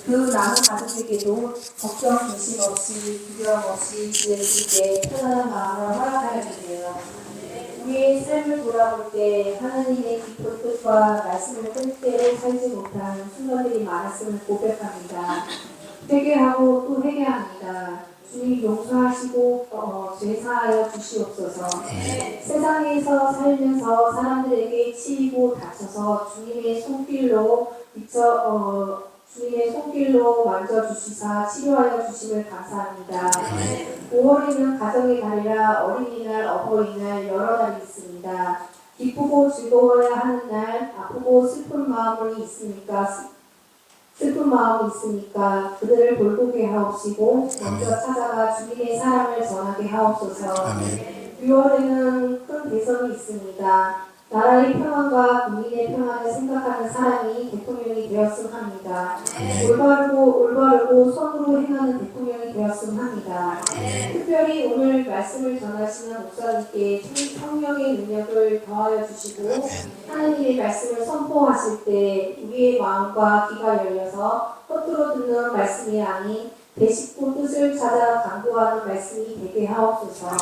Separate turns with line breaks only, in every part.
그 남은 가족에게도 걱정, 조심 없이, 두려움 없이 지낼 수 있게 편안한 마음을 허락하여 주세요. 우리의 삶을 돌아볼 때 하나님의 깊은 뜻과 말씀을 뜻대로 살지 못한 순간들이 많았음을 고백합니다. 회개하고 또 회개합니다. 주님 용서하시고 죄사하여 주시옵소서. 세상에서 살면서 사람들에게 치이고 다쳐서 주님의 손길로 만져주시사 치료하여 주심을 감사합니다. 5월에는 가정의 달이라 어린이날, 어버이날 여러 날이 있습니다. 기쁘고 즐거워야 하는 날, 아프고 슬픈 마음이 있으니까 그들을 돌보게 하옵시고 먼저 찾아가 주님의 사랑을 전하게 하옵소서. 6월에는 큰 대선이 있습니다. 나라의 평안과 국민의 평안을 생각하는 사람이 대통령이 되었음 합니다. 올바르고 선으로 행하는 대통령이 되었음 합니다. 특별히 오늘 말씀을 전하시는 목사님께 성령의 능력을 더하여 주시고 하나님의 말씀을 선포하실 때 우리의 마음과 귀가 열려서 헛들어 듣는 말씀이 아닌 되씹고 뜻을 찾아 강구하는 말씀이 되게 하옵소서.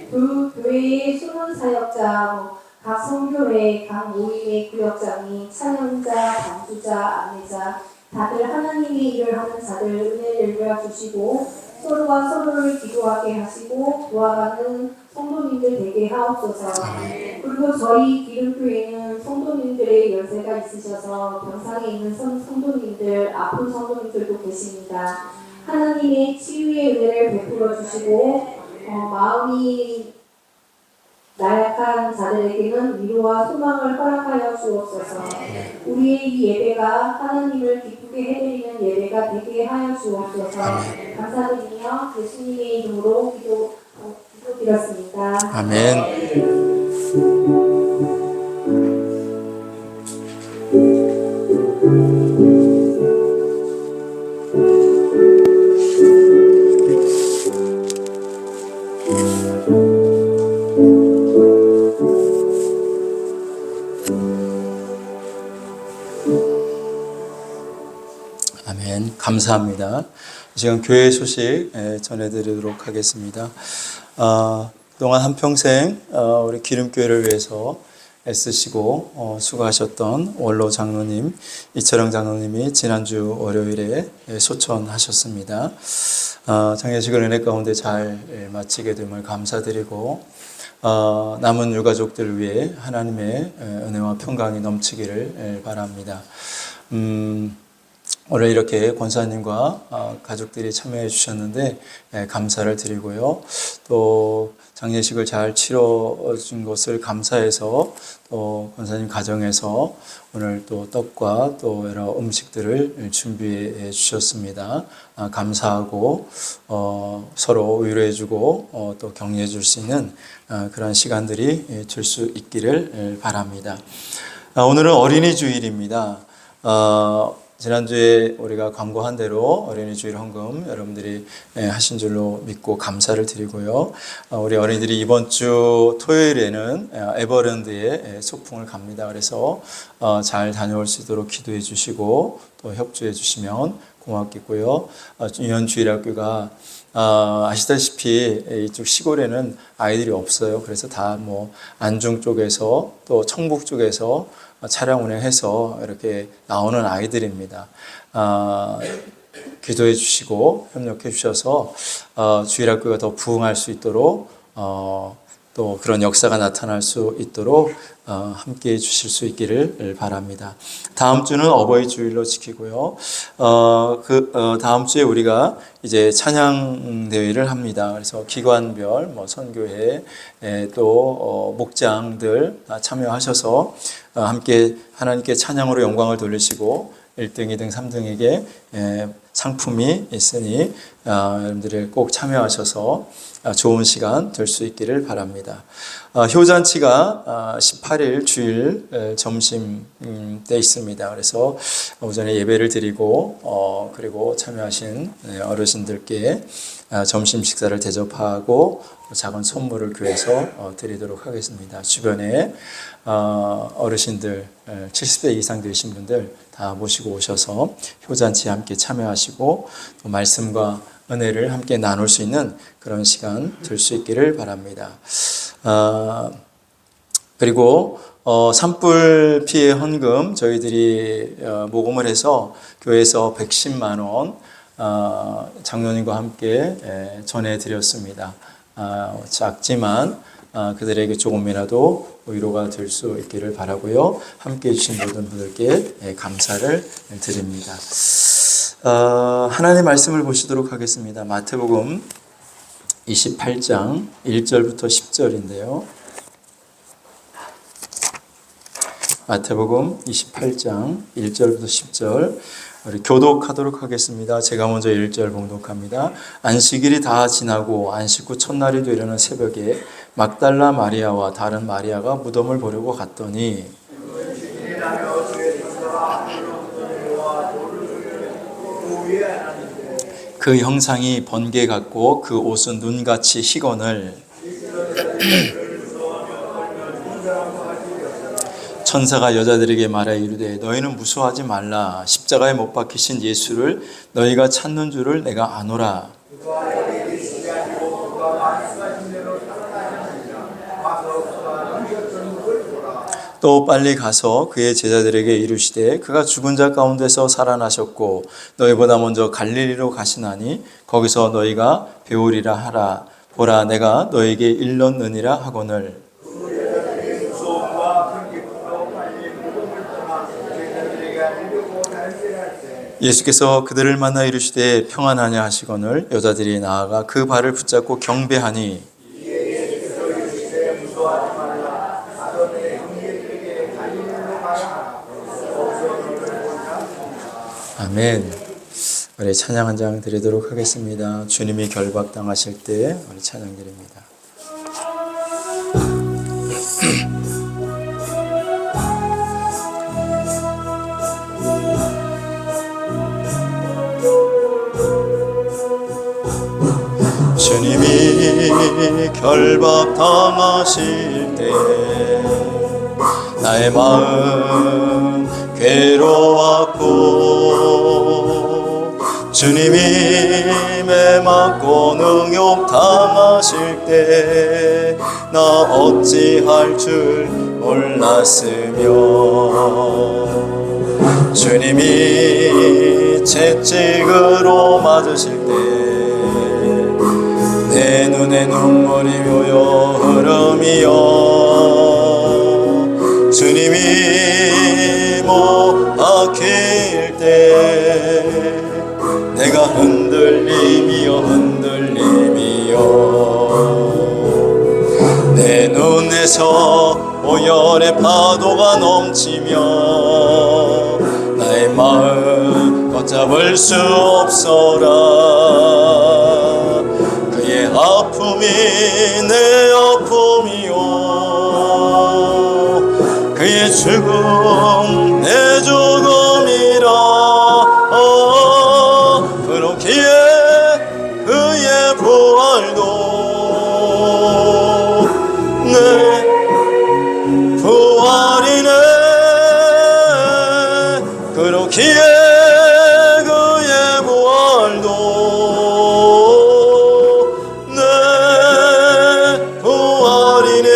그 교회의 숨은 사역자, 각 성교회, 각 모임의 구역장이, 찬양자, 반주자, 안내자, 다들 하나님의 일을 하는 자들 은혜를 베어주시고 서로가 서로를 기도하게 하시고 도와가는 성도님들 되게 하옵소서. 그리고 저희 기름교회는 성도님들의 연세가 있으셔서 병상에 있는 성도님들, 아픈 성도님들도 계십니다. 하나님의 치유의 은혜를 베풀어 주시고 마음이 나약한 자들에게는 위로와 소망을 허락하여 주옵소서. 우리의 이 예배가 하나님을 기쁘게 해드리는 예배가 되게 하여 주옵소서. 감사드리며 예수님의 이름으로 기도드렸습니다.
아멘. 아멘. 감사합니다. 지금 교회 소식 전해드리도록 하겠습니다. 그동안 한평생 우리 기름교회를 위해서 애쓰시고 수고하셨던 원로 장로님, 이철영 장로님이 지난주 월요일에 소천하셨습니다. 장례식을 은혜 가운데 잘 마치게 됨을 감사드리고 남은 유가족들을 위해 하나님의 은혜와 평강이 넘치기를 바랍니다. 오늘 이렇게 권사님과 가족들이 참여해 주셨는데 감사를 드리고요. 또 장례식을 잘 치러준 것을 감사해서 또 권사님 가정에서 오늘 또 떡과 또 여러 음식들을 준비해 주셨습니다. 감사하고 서로 위로해 주고 또 격려해 줄 수 있는 그런 시간들이 줄 수 있기를 바랍니다. 오늘은 어린이 주일입니다. 지난주에 우리가 광고한 대로 어린이 주일 헌금 여러분들이 하신 줄로 믿고 감사를 드리고요. 우리 어린이들이 이번 주 토요일에는 에버랜드에 소풍을 갑니다. 그래서 잘 다녀올 수 있도록 기도해 주시고 또 협조해 주시면 고맙겠고요. 유년주일학교가 아시다시피 이쪽 시골에는 아이들이 없어요. 그래서 다 안중 쪽에서 또 청북 쪽에서 차량 운행해서 이렇게 나오는 아이들입니다. 기도해 주시고 협력해 주셔서 주일학교가 더 부흥할 수 있도록 또 그런 역사가 나타날 수 있도록 함께해 주실 수 있기를 바랍니다. 다음 주는 어버이 주일로 지키고요. 다음 주에 우리가 이제 찬양 대회를 합니다. 그래서 기관별, 선교회, 또 목장들 참여하셔서 함께 하나님께 찬양으로 영광을 돌리시고 1등, 2등, 3등에게 상품이 있으니 여러분들이 꼭 참여하셔서 좋은 시간 될 수 있기를 바랍니다. 효잔치가 18일 주일 점심 때 있습니다. 그래서 오전에 예배를 드리고 그리고 참여하신 어르신들께 점심 식사를 대접하고 작은 선물을 교회에서 드리도록 하겠습니다. 주변에 어르신들 70세 이상 되신 분들 다 모시고 오셔서 효잔치에 함께 참여하시고 또 말씀과 은혜를 함께 나눌 수 있는 그런 시간 될 수 있기를 바랍니다. 그리고 산불 피해 헌금 저희들이 모금을 해서 교회에서 110만 원 장로님과 함께 전해드렸습니다. 작지만 그들에게 조금이라도 위로가 될 수 있기를 바라고요. 함께해 주신 모든 분들께 감사를 드립니다. 하나님의 말씀을 보시도록 하겠습니다. 마태복음 28장 1절부터 10절인데요. 마태복음 28장 1절부터 10절 우리 교독하도록 하겠습니다. 제가 먼저 1절 봉독합니다. 안식일이 다 지나고 안식 후 첫날이 되려는 새벽에 막달라 마리아와 다른 마리아가 무덤을 보려고 갔더니 그 형상이 번개 같고 그 옷은 눈같이 희거늘 천사가 여자들에게 말하여 이르되 너희는 무서워하지 말라. 십자가에 못 박히신 예수를 너희가 찾는 줄을 내가 아노라. 또 빨리 가서 그의 제자들에게 이르시되 그가 죽은 자 가운데서 살아나셨고 너희보다 먼저 갈릴리로 가시나니 거기서 너희가 배우리라 하라. 보라 내가 너에게 일렀느니라 하거늘. 예수께서 그들을 만나 이르시되 평안하냐 하시거늘 여자들이 나아가 그 발을 붙잡고 경배하니 아멘. 우리 찬양 한 장 드리도록 하겠습니다. 주님이 결박당하실 때 우리 찬양 드립니다. 주님이 결박당하실 때 나의 마음 괴로웠고 주님이 매 맞고 능욕당하실 때 나 어찌할 줄 몰랐으며 주님이 채찍으로 맞으실 때 내 눈에 눈물이 고여 흐름이여 주님이 못 박힐 때 내가 흔들림이여 내 눈에서 오열의 파도가 넘치며 나의 마음 걷잡을 수 없어라. 그의 아픔이 내 아픔이요 그의 죽음 내 죽음이라. 그렇기에 그의 부활도 내 부활이네. 그렇기에 그의 부활도 내 부활이네.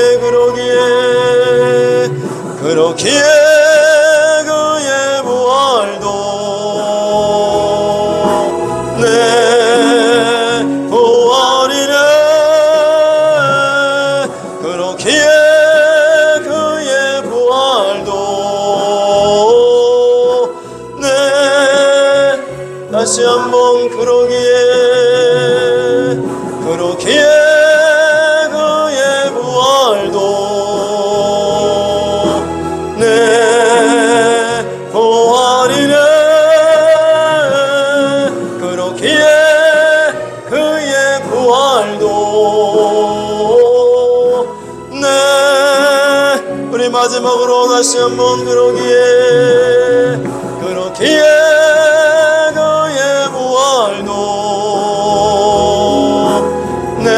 그렇기에 그의 부활도 내 부활이네. 그렇기에 그의 부활도 내 다시 한번 그러기에 그의 부활도 내 부활이네. 그렇기에 그의 부활도 내 우리 마지막으로 다시 한번 그러기에 그의 부활도 내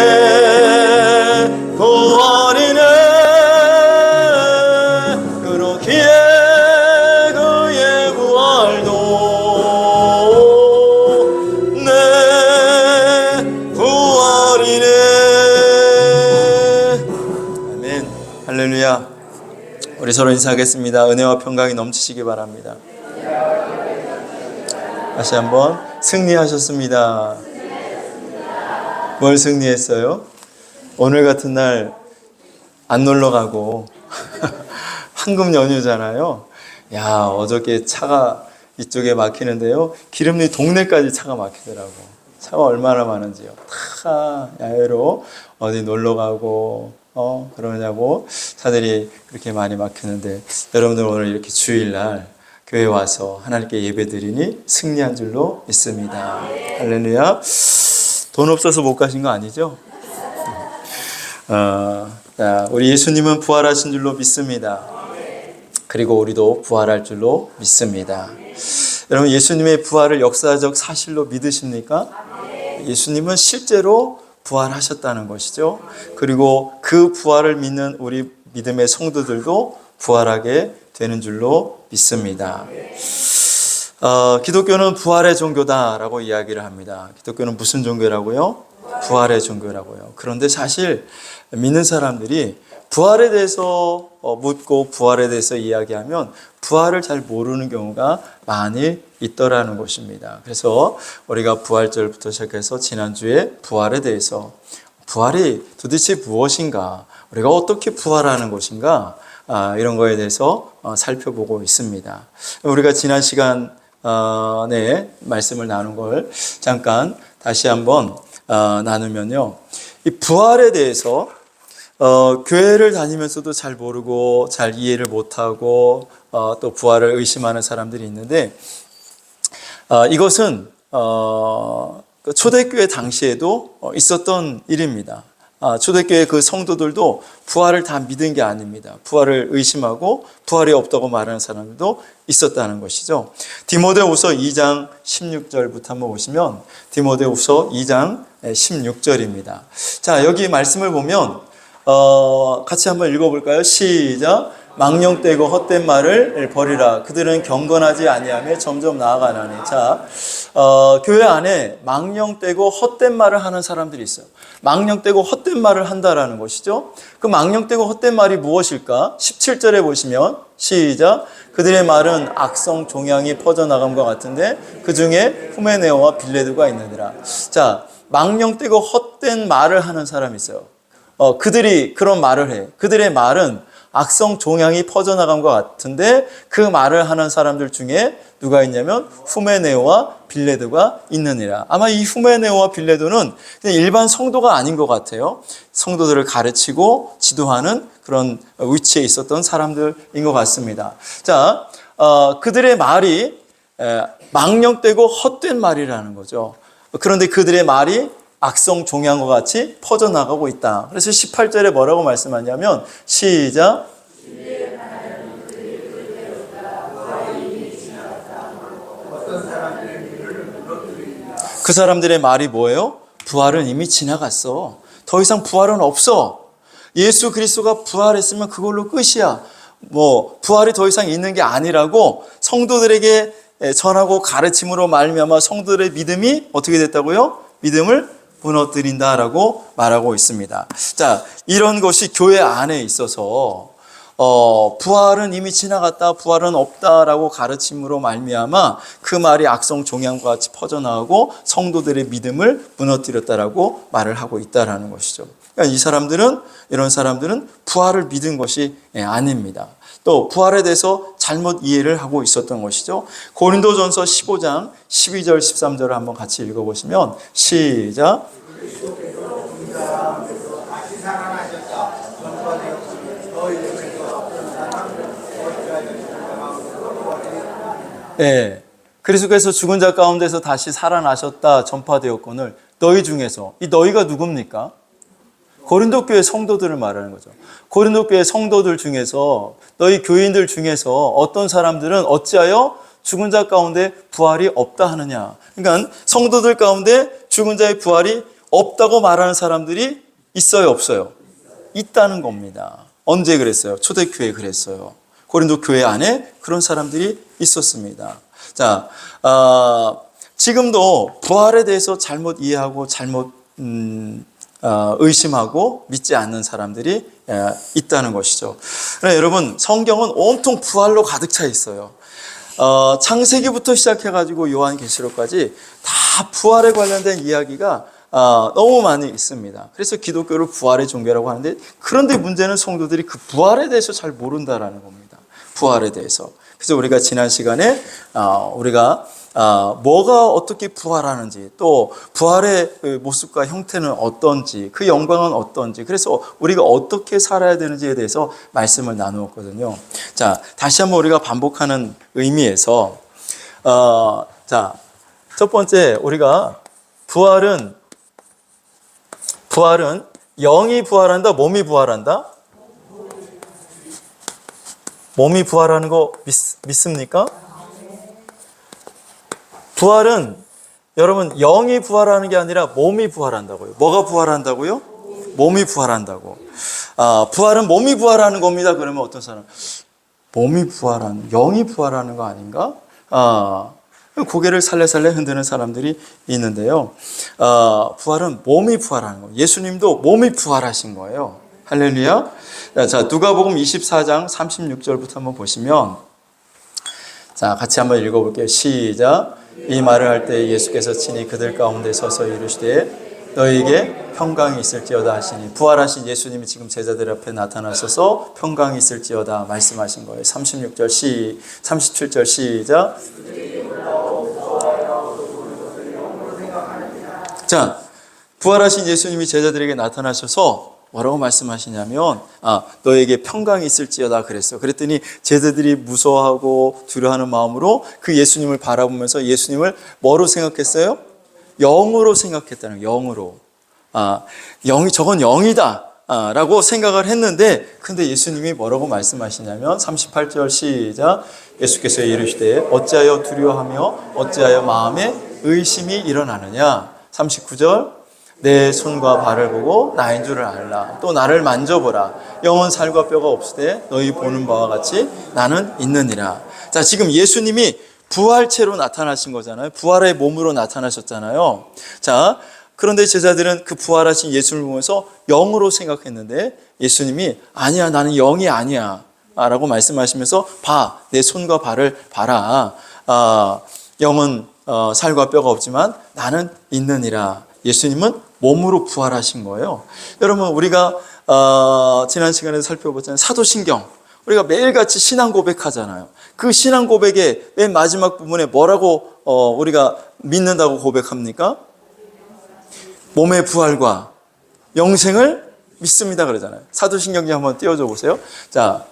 우리 서로 인사하겠습니다. 은혜와 평강이 넘치시기 바랍니다. 다시 한번 승리하셨습니다. 뭘 승리했어요? 오늘 같은 날 안 놀러 가고 황금 연휴잖아요. 야, 어저께 차가 이쪽에 막히는데요. 기름이 동네까지 차가 막히더라고. 차가 얼마나 많은지요. 다 야외로 어디 놀러 가고 그러냐고 차들이 그렇게 많이 막히는데, 여러분들 오늘 이렇게 주일날 교회 와서 하나님께 예배드리니 승리한 줄로 믿습니다. 할렐루야. 돈 없어서 못 가신 거 아니죠? 우리 예수님은 부활하신 줄로 믿습니다. 그리고 우리도 부활할 줄로 믿습니다. 여러분, 예수님의 부활을 역사적 사실로 믿으십니까? 예수님은 실제로 부활하셨다는 것이죠. 그리고 그 부활을 믿는 우리 믿음의 성도들도 부활하게 되는 줄로 믿습니다. 기독교는 부활의 종교다라고 이야기를 합니다. 기독교는 무슨 종교라고요? 부활의 종교라고요. 그런데 사실 믿는 사람들이 부활에 대해서 묻고 부활에 대해서 이야기하면 부활을 잘 모르는 경우가 많이 있더라는 것입니다. 그래서 우리가 부활절부터 시작해서 지난주에 부활에 대해서, 부활이 도대체 무엇인가, 우리가 어떻게 부활하는 것인가, 이런 거에 대해서 살펴보고 있습니다. 우리가 지난 시간에 말씀을 나눈 걸 잠깐 다시 한번 나누면요, 이 부활에 대해서 교회를 다니면서도 잘 모르고 잘 이해를 못하고 또 부활을 의심하는 사람들이 있는데, 이것은 초대교회 당시에도 있었던 일입니다. 초대교회 그 성도들도 부활을 다 믿은 게 아닙니다. 부활을 의심하고 부활이 없다고 말하는 사람들도 있었다는 것이죠. 디모데후서 2장 16절부터 한번 보시면, 디모데후서 2장 16절입니다. 자, 여기 말씀을 보면 같이 한번 읽어볼까요? 시작. 망령되고 헛된 말을 버리라. 그들은 경건하지 아니하며 점점 나아가나니. 자, 교회 안에 망령되고 헛된 말을 하는 사람들이 있어요. 망령되고 헛된 말을 한다라는 것이죠. 그 망령되고 헛된 말이 무엇일까? 17절에 보시면 시작. 그들의 말은 악성 종양이 퍼져나감과 같은데 그 중에 후메네오와 빌레도가 있느니라. 자, 망령되고 헛된 말을 하는 사람이 있어요. 그들이 그런 말을 해. 그들의 말은 악성 종양이 퍼져나간 것 같은데 그 말을 하는 사람들 중에 누가 있냐면 후메네오와 빌레도가 있느니라. 아마 이 후메네오와 빌레도는 그냥 일반 성도가 아닌 것 같아요. 성도들을 가르치고 지도하는 그런 위치에 있었던 사람들인 것 같습니다. 자, 그들의 말이 망령되고 헛된 말이라는 거죠. 그런데 그들의 말이 악성 종양과 같이 퍼져나가고 있다. 그래서 18절에 뭐라고 말씀하냐면 시작. 그 사람들의 말이 뭐예요? 부활은 이미 지나갔어. 더 이상 부활은 없어. 예수 그리스도가 부활했으면 그걸로 끝이야. 부활이 더 이상 있는 게 아니라고 성도들에게 전하고 가르침으로 말미암아 성도들의 믿음이 어떻게 됐다고요? 믿음을 무너뜨린다라고 말하고 있습니다. 자, 이런 것이 교회 안에 있어서 부활은 이미 지나갔다, 부활은 없다라고 가르침으로 말미암아 그 말이 악성 종양과 같이 퍼져나가고 성도들의 믿음을 무너뜨렸다라고 말을 하고 있다라는 것이죠. 그러니까 이런 사람들은 부활을 믿은 것이 아닙니다. 또 부활에 대해서 잘못 이해를 하고 있었던 것이죠. 고린도전서 15장 12절 13절을 한번 같이 읽어보시면 시작. 네, 그리스도께서 죽은 자 가운데서 다시 살아나셨다 전파되었거늘 너희 중에서, 이 너희가 누굽니까? 고린도 교회 성도들을 말하는 거죠. 고린도 교회 성도들 중에서, 너희 교인들 중에서 어떤 사람들은 어찌하여 죽은 자 가운데 부활이 없다 하느냐. 그러니까 성도들 가운데 죽은 자의 부활이 없다고 말하는 사람들이 있어요, 없어요? 있다는 겁니다. 언제 그랬어요? 초대교회에 그랬어요. 고린도 교회 안에 그런 사람들이 있었습니다. 자, 지금도 부활에 대해서 잘못 이해하고 잘못 의심하고 믿지 않는 사람들이 있다는 것이죠. 그러나 여러분, 성경은 온통 부활로 가득 차 있어요. 창세기부터 시작해가지고 요한계시록까지 다 부활에 관련된 이야기가 너무 많이 있습니다. 그래서 기독교를 부활의 종교라고 하는데, 그런데 문제는 성도들이 그 부활에 대해서 잘 모른다라는 겁니다. 부활에 대해서. 그래서 우리가 지난 시간에 우리가 뭐가 어떻게 부활하는지, 또 부활의 그 모습과 형태는 어떤지, 그 영광은 어떤지, 그래서 우리가 어떻게 살아야 되는지에 대해서 말씀을 나누었거든요. 자, 다시 한번 우리가 반복하는 의미에서 자, 첫 번째, 우리가 부활은 영이 부활한다, 몸이 부활한다? 몸이 부활하는 거 믿습니까? 부활은 여러분, 영이 부활하는 게 아니라 몸이 부활한다고요. 뭐가 부활한다고요? 몸이 부활한다고. 부활은 몸이 부활하는 겁니다. 그러면 어떤 사람, 영이 부활하는 거 아닌가? 고개를 살래살래 흔드는 사람들이 있는데요. 부활은 몸이 부활하는 거예요. 예수님도 몸이 부활하신 거예요. 할렐루야. 자, 누가복음 24장 36절부터 한번 보시면, 자, 같이 한번 읽어볼게요. 시작. 이 말을 할 때 예수께서 친히 그들 가운데 서서 이르시되 너희에게 평강이 있을지어다 하시니, 부활하신 예수님이 지금 제자들 앞에 나타나셔서 평강이 있을지어다 말씀하신 거예요. 37절 시작. 자, 부활하신 예수님이 제자들에게 나타나셔서 뭐라고 말씀하시냐면, 너에게 평강이 있을지어다 그랬어. 그랬더니 제자들이 무서워하고 두려워하는 마음으로 그 예수님을 바라보면서 예수님을 뭐로 생각했어요? 영으로 생각했다는 거예요. 영으로. 저건 영이다 라고 생각을 했는데, 근데 예수님이 뭐라고 말씀하시냐면 38절 시작. 예수께서 이르시되 어찌하여 두려워하며 어찌하여 마음에 의심이 일어나느냐. 39절. 내 손과 발을 보고 나인 줄을 알라. 또 나를 만져보라. 영은 살과 뼈가 없으되 너희 보는 바와 같이 나는 있느니라. 자, 지금 예수님이 부활체로 나타나신 거잖아요. 부활의 몸으로 나타나셨잖아요. 자, 그런데 제자들은 그 부활하신 예수를 보면서 영으로 생각했는데, 예수님이 아니야, 나는 영이 아니야 라고 말씀하시면서 내 손과 발을 봐라. 영은 살과 뼈가 없지만 나는 있느니라. 예수님은 몸으로 부활하신 거예요. 여러분, 우리가 지난 시간에 살펴봤잖아요. 사도신경. 우리가 매일같이 신앙 고백하잖아요. 그 신앙 고백의 맨 마지막 부분에 뭐라고 우리가 믿는다고 고백합니까? 몸의 부활과 영생을 믿습니다 그러잖아요. 사도신경지 한번 띄워줘 보세요. 자,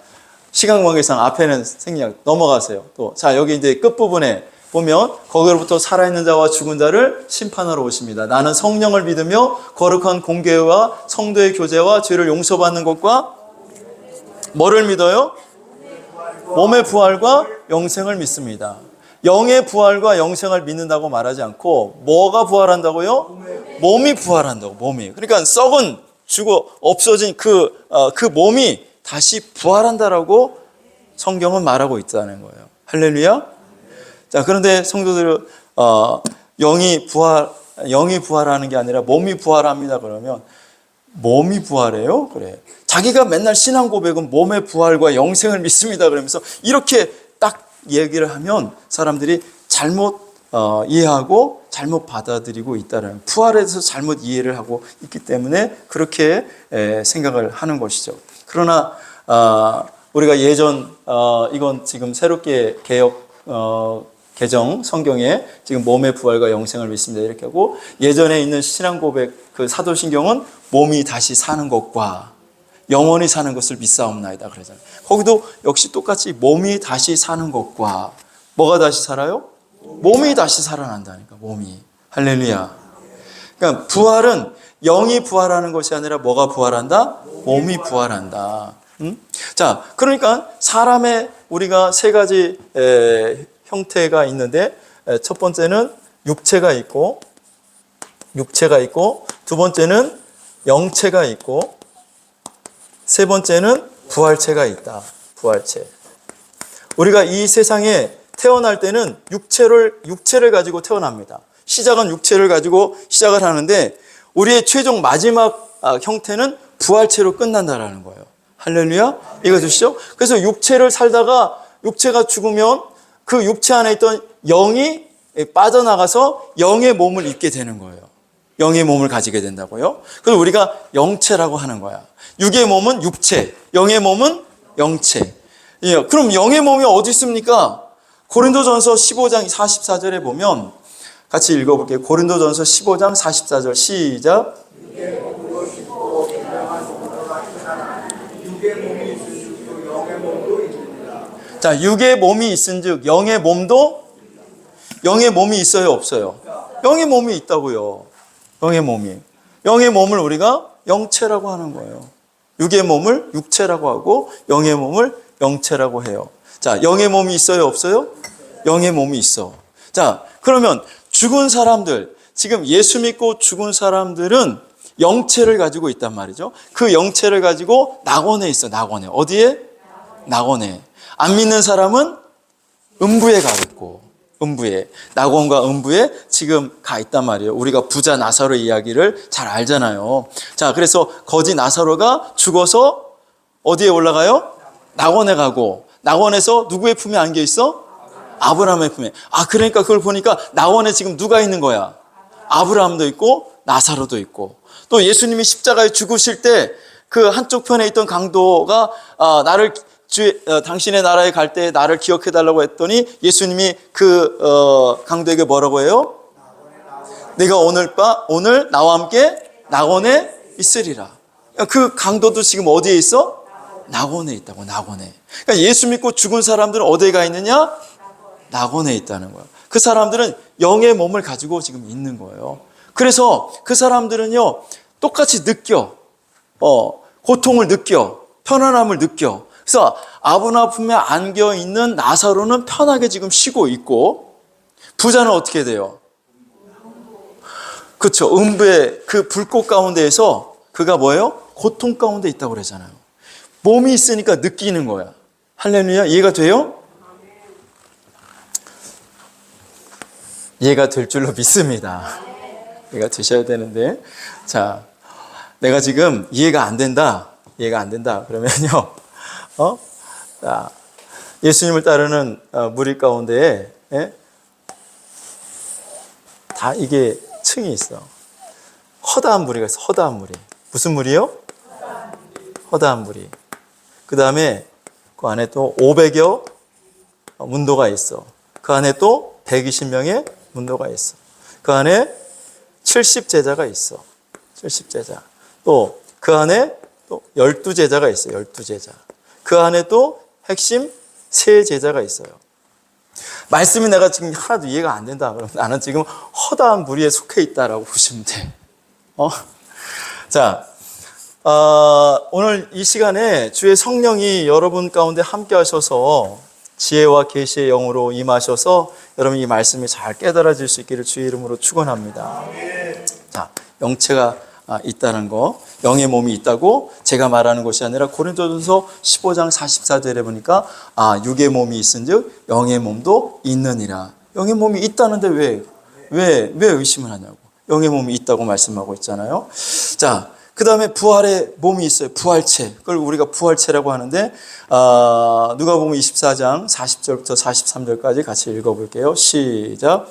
시간 관계상 앞에는 생략 넘어가세요. 또, 자, 여기 이제 끝부분에 보면 거기로부터 살아있는 자와 죽은 자를 심판하러 오십니다. 나는 성령을 믿으며 거룩한 공개와 성도의 교제와 죄를 용서받는 것과 뭐를 믿어요? 몸의 부활과 영생을 믿습니다. 영의 부활과 영생을 믿는다고 말하지 않고 뭐가 부활한다고요? 몸이 부활한다고. 몸이. 그러니까 썩은 죽어 없어진 그 몸이 다시 부활한다라고 성경은 말하고 있다는 거예요. 할렐루야. 자, 그런데 성도들은 영이 부활하는 게 아니라 몸이 부활합니다. 그러면 몸이 부활해요? 그래. 자기가 맨날 신앙 고백은 몸의 부활과 영생을 믿습니다. 그러면서 이렇게 딱 얘기를 하면 사람들이 잘못 이해하고 잘못 받아들이고 있다는, 부활에 대해서 잘못 이해를 하고 있기 때문에 그렇게 생각을 하는 것이죠. 그러나 우리가 예전 이건 지금 새롭게 개정 성경에 지금 몸의 부활과 영생을 믿습니다 이렇게 하고, 예전에 있는 신앙 고백 그 사도신경은 몸이 다시 사는 것과 영원히 사는 것을 믿사옵나이다 그러잖아요. 거기도 역시 똑같이 몸이 다시 사는 것과 뭐가 다시 살아요? 몸이 다시 살아난다니까. 몸이. 할렐루야. 그러니까 부활은 영이 부활하는 것이 아니라 뭐가 부활한다? 몸이 부활한다. 자, 그러니까 사람의 우리가 세 가지 형태가 있는데, 첫 번째는 육체가 있고, 두 번째는 영체가 있고, 세 번째는 부활체가 있다. 부활체. 우리가 이 세상에 태어날 때는 육체를 가지고 태어납니다. 시작은 육체를 가지고 시작을 하는데, 우리의 최종 마지막 형태는 부활체로 끝난다라는 거예요. 할렐루야. 이해가되시죠? 그래서 육체를 살다가 육체가 죽으면 그 육체 안에 있던 영이 빠져나가서 영의 몸을 입게 되는 거예요. 영의 몸을 가지게 된다고요. 그래서 우리가 영체라고 하는 거야. 육의 몸은 육체, 영의 몸은 영체. 예, 그럼 영의 몸이 어디 있습니까? 고린도전서 15장 44절에 보면 같이 읽어볼게요. 고린도전서 15장 44절 시작. 자, 육의 몸이 있은즉 영의 몸도 영의 몸이 있어요, 없어요? 영의 몸이 있다고요. 영의 몸을 우리가 영체라고 하는 거예요. 육의 몸을 육체라고 하고 영의 몸을 영체라고 해요. 자, 영의 몸이 있어요, 없어요? 영의 몸이 있어. 자, 그러면 죽은 사람들, 지금 예수 믿고 죽은 사람들은 영체를 가지고 있단 말이죠. 그 영체를 가지고 낙원에 있어, 낙원에. 어디에? 낙원에. 안 믿는 사람은 음부에 가 있고, 음부에, 낙원과 음부에 지금 가 있단 말이에요. 우리가 부자 나사로 이야기를 잘 알잖아요. 자, 그래서 거지 나사로가 죽어서 어디에 올라가요? 낙원에 가고, 낙원에서 누구의 품에 안겨 있어? 아브라함의 품에. 그러니까 그걸 보니까 낙원에 지금 누가 있는 거야? 아브라함도 있고 나사로도 있고, 또 예수님이 십자가에 죽으실 때 그 한쪽 편에 있던 강도가 나를 당신의 나라에 갈 때 나를 기억해 달라고 했더니 예수님이 그 강도에게 뭐라고 해요? 내가 오늘 나와 함께 낙원에 있으리라. 그 강도도 지금 어디에 있어? 낙원에 있다고, 낙원에. 그러니까 예수 믿고 죽은 사람들은 어디에 가 있느냐? 낙원에 있다는 거예요. 그 사람들은 영의 몸을 가지고 지금 있는 거예요. 그래서 그 사람들은요, 똑같이 느껴. 고통을 느껴. 편안함을 느껴. 그래서 아브라함 품에 안겨 있는 나사로는 편하게 지금 쉬고 있고, 부자는 어떻게 돼요? 그렇죠. 음부의 그 불꽃 가운데에서 그가 뭐예요? 고통 가운데 있다고 그러잖아요. 몸이 있으니까 느끼는 거야. 할렐루야. 이해가 돼요? 이해가 될 줄로 믿습니다. 이해가 되셔야 되는데, 자, 내가 지금 이해가 안 된다. 그러면요, 자, 예수님을 따르는 무리 가운데에 다 이게 층이 있어. 허다한 무리가 있어. 허다한 무리. 무슨 무리요? 허다한 무리. 그 다음에 그 안에 또 500여 문도가 있어. 그 안에 또 120명의 문도가 있어. 그 안에 70제자가 있어. 70제자. 또 그 안에 또 12제자가 있어요. 12제자. 그 안에 또 핵심 3제자가 있어요. 말씀이 내가 지금 하나도 이해가 안 된다. 그럼 나는 지금 허다한 무리에 속해 있다라고 보시면 돼. 자, 오늘 이 시간에 주의 성령이 여러분 가운데 함께 하셔서 지혜와 계시의 영으로 임하셔서 여러분 이 말씀이 잘 깨달아질 수 있기를 주의 이름으로 축원합니다. 자, 영체가 있다는 거, 영의 몸이 있다고 제가 말하는 것이 아니라 고린도전서 15장 44절에 보니까 육의 몸이 있은즉 영의 몸도 있느니라. 영의 몸이 있다는데 왜 의심을 하냐고. 영의 몸이 있다고 말씀하고 있잖아요. 자, 그 다음에 부활의 몸이 있어요. 부활체. 그걸 우리가 부활체라고 하는데, 누가복음 24장 40절부터 43절까지 같이 읽어볼게요. 시작.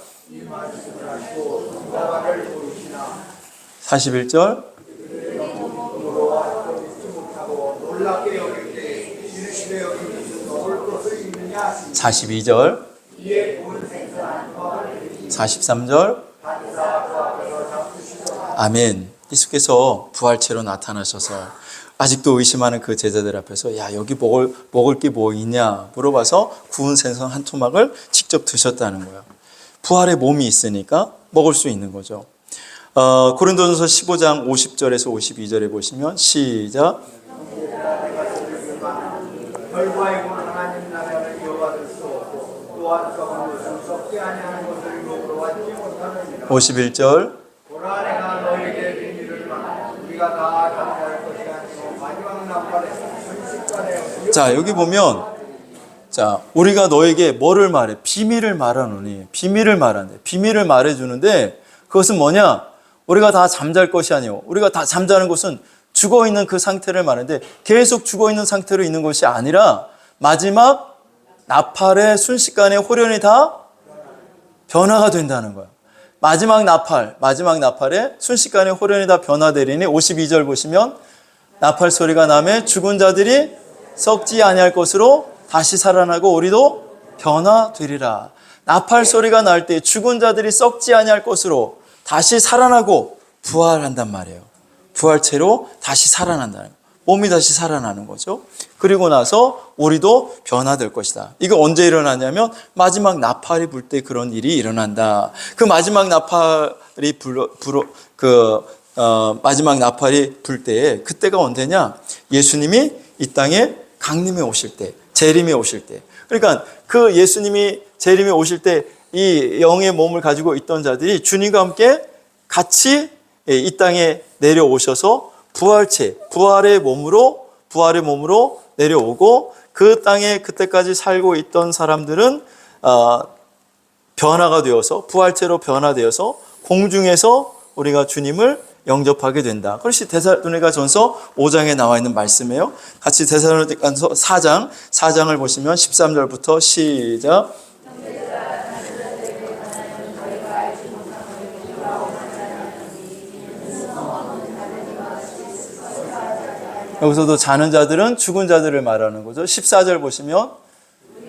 41절. 42절. 43절. 아멘. 예수께서 부활체로 나타나셔서 아직도 의심하는 그 제자들 앞에서 야, 여기 먹을 게 뭐 있냐 물어봐서 구운 생선 한 토막을 직접 드셨다는 거예요. 부활의 몸이 있으니까 먹을 수 있는 거죠. 고린도전서 15장 50절에서 52절에 보시면 시작. 51절. 자, 여기 보면, 자, 우리가 너에게 뭐를 말해? 비밀을 말하노니. 비밀을 말하는데. 비밀을 말해주는데, 그것은 뭐냐? 우리가 다 잠잘 것이 아니요. 우리가 다 잠자는 것은 죽어있는 그 상태를 말하는데 계속 죽어있는 상태로 있는 것이 아니라 마지막 나팔의 순식간에 호련이 다 변화가 된다는 거예요. 마지막 나팔에 순식간에 호련이 다 변화되리니 52절 보시면 나팔 소리가 나매 죽은 자들이 썩지 아니할 것으로 다시 살아나고 우리도 변화되리라. 나팔 소리가 날 때 죽은 자들이 썩지 아니할 것으로 다시 살아나고 부활한단 말이에요. 부활체로 다시 살아난다는 거예요. 몸이 다시 살아나는 거죠. 그리고 나서 우리도 변화될 것이다. 이거 언제 일어나냐면 마지막 나팔이 불 때 그런 일이 일어난다. 그 마지막 나팔이 마지막 나팔이 불 때에 그때가 언제냐? 예수님이 이 땅에 강림해 오실 때, 재림해 오실 때. 그러니까 그 예수님이 재림해 오실 때 이 영의 몸을 가지고 있던 자들이 주님과 함께 같이 이 땅에 내려오셔서 부활의 몸으로 내려오고 그 땅에 그때까지 살고 있던 사람들은 변화가 되어서 부활체로 변화되어서 공중에서 우리가 주님을 영접하게 된다. 그것이 데살로니가전서 5장에 나와 있는 말씀이에요. 같이 데살로니가전서 4장을 보시면 13절부터 시작. 여기서도 자는 자들은 죽은 자들을 말하는 거죠. 14절 보시면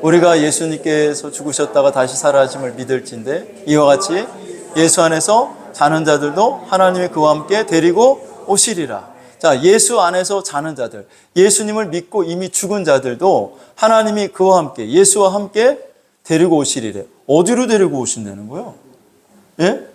우리가 예수님께서 죽으셨다가 다시 살아나심을 믿을진데 이와 같이 예수 안에서 자는 자들도 하나님이 그와 함께 데리고 오시리라. 자, 예수 안에서 자는 자들, 예수님을 믿고 이미 죽은 자들도 하나님이 그와 함께, 예수와 함께 데리고 오시리래. 어디로 데리고 오신다는 거예요? 예?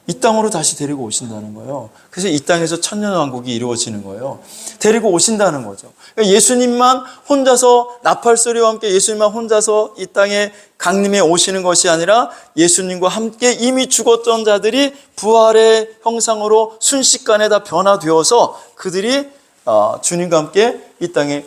이 땅으로 다시 데리고 오신다는 거예요. 그래서 이 땅에서 천년왕국이 이루어지는 거예요. 데리고 오신다는 거죠. 그러니까 예수님만 혼자서 나팔 소리와 함께 예수님만 혼자서 이 땅에 강림해 오시는 것이 아니라 예수님과 함께 이미 죽었던 자들이 부활의 형상으로 순식간에 다 변화되어서 그들이 주님과 함께 이 땅에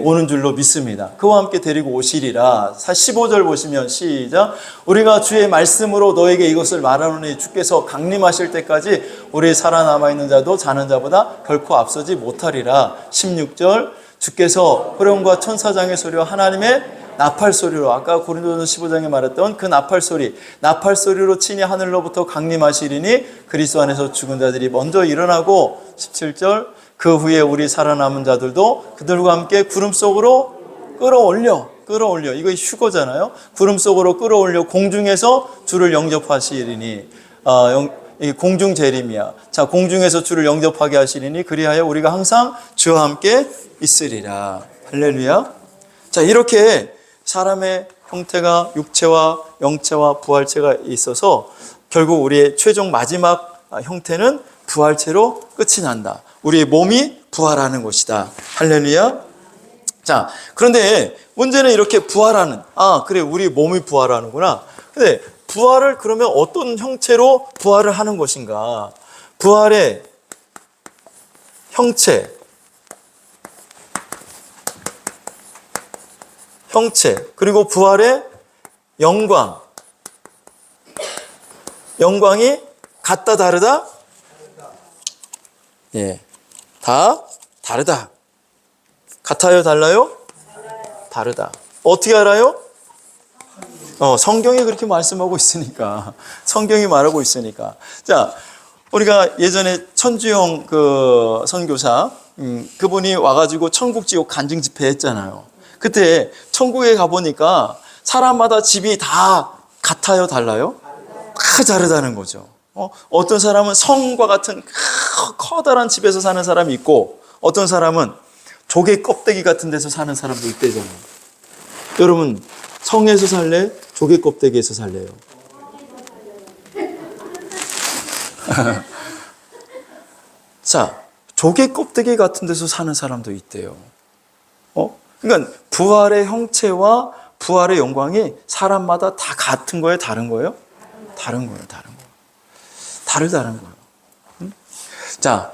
오는 줄로 믿습니다. 그와 함께 데리고 오시리라. 15절 보시면 시작. 우리가 주의 말씀으로 너에게 이것을 말하노니 주께서 강림하실 때까지 우리 살아남아 있는 자도 자는 자보다 결코 앞서지 못하리라. 16절 주께서 호령과 천사장의 소리와 하나님의 나팔 소리로 아까 고린도전서 15장에 말했던 그 나팔 소리로 친히 하늘로부터 강림하시리니 그리스도 안에서 죽은 자들이 먼저 일어나고 17절 그 후에 우리 살아남은 자들도 그들과 함께 구름 속으로 끌어올려. 이거 휴거잖아요. 구름 속으로 끌어올려 공중에서 주를 영접하시리니 공중 재림이야. 자, 공중에서 주를 영접하게 하시리니 그리하여 우리가 항상 주와 함께 있으리라. 할렐루야. 자, 이렇게 사람의 형태가 육체와 영체와 부활체가 있어서 결국 우리의 최종 마지막 형태는 부활체로 끝이 난다. 우리의 몸이 부활하는 것이다. 할렐루야. 자, 그런데 문제는 이렇게 부활하는, 그래, 우리 몸이 부활하는구나. 근데 부활을 그러면 어떤 형체로 부활을 하는 것인가? 부활의 형체, 그리고 부활의 영광이 같다, 다르다? 예. 다 다르다. 같아요, 달라요? 다르다. 어떻게 알아요? 성경이 그렇게 말씀하고 있으니까. 성경이 말하고 있으니까. 자, 우리가 예전에 천주영 그 선교사, 그분이 와가지고 천국 지옥 간증 집회 했잖아요. 그때 천국에 가보니까 사람마다 집이 다 같아요, 달라요? 다 다르다는 거죠. 어떤 사람은 성과 같은 커다란 집에서 사는 사람이 있고 어떤 사람은 조개 껍데기 같은 데서 사는 사람도 있대잖아요. 여러분, 성에서 살래? 조개 껍데기에서 살래요? 자, 조개 껍데기 같은 데서 사는 사람도 있대요. 그러니까 부활의 형체와 부활의 영광이 사람마다 다 같은 거예요? 다른 거예요? 다른 거예요. 다르다는 거예요. 자,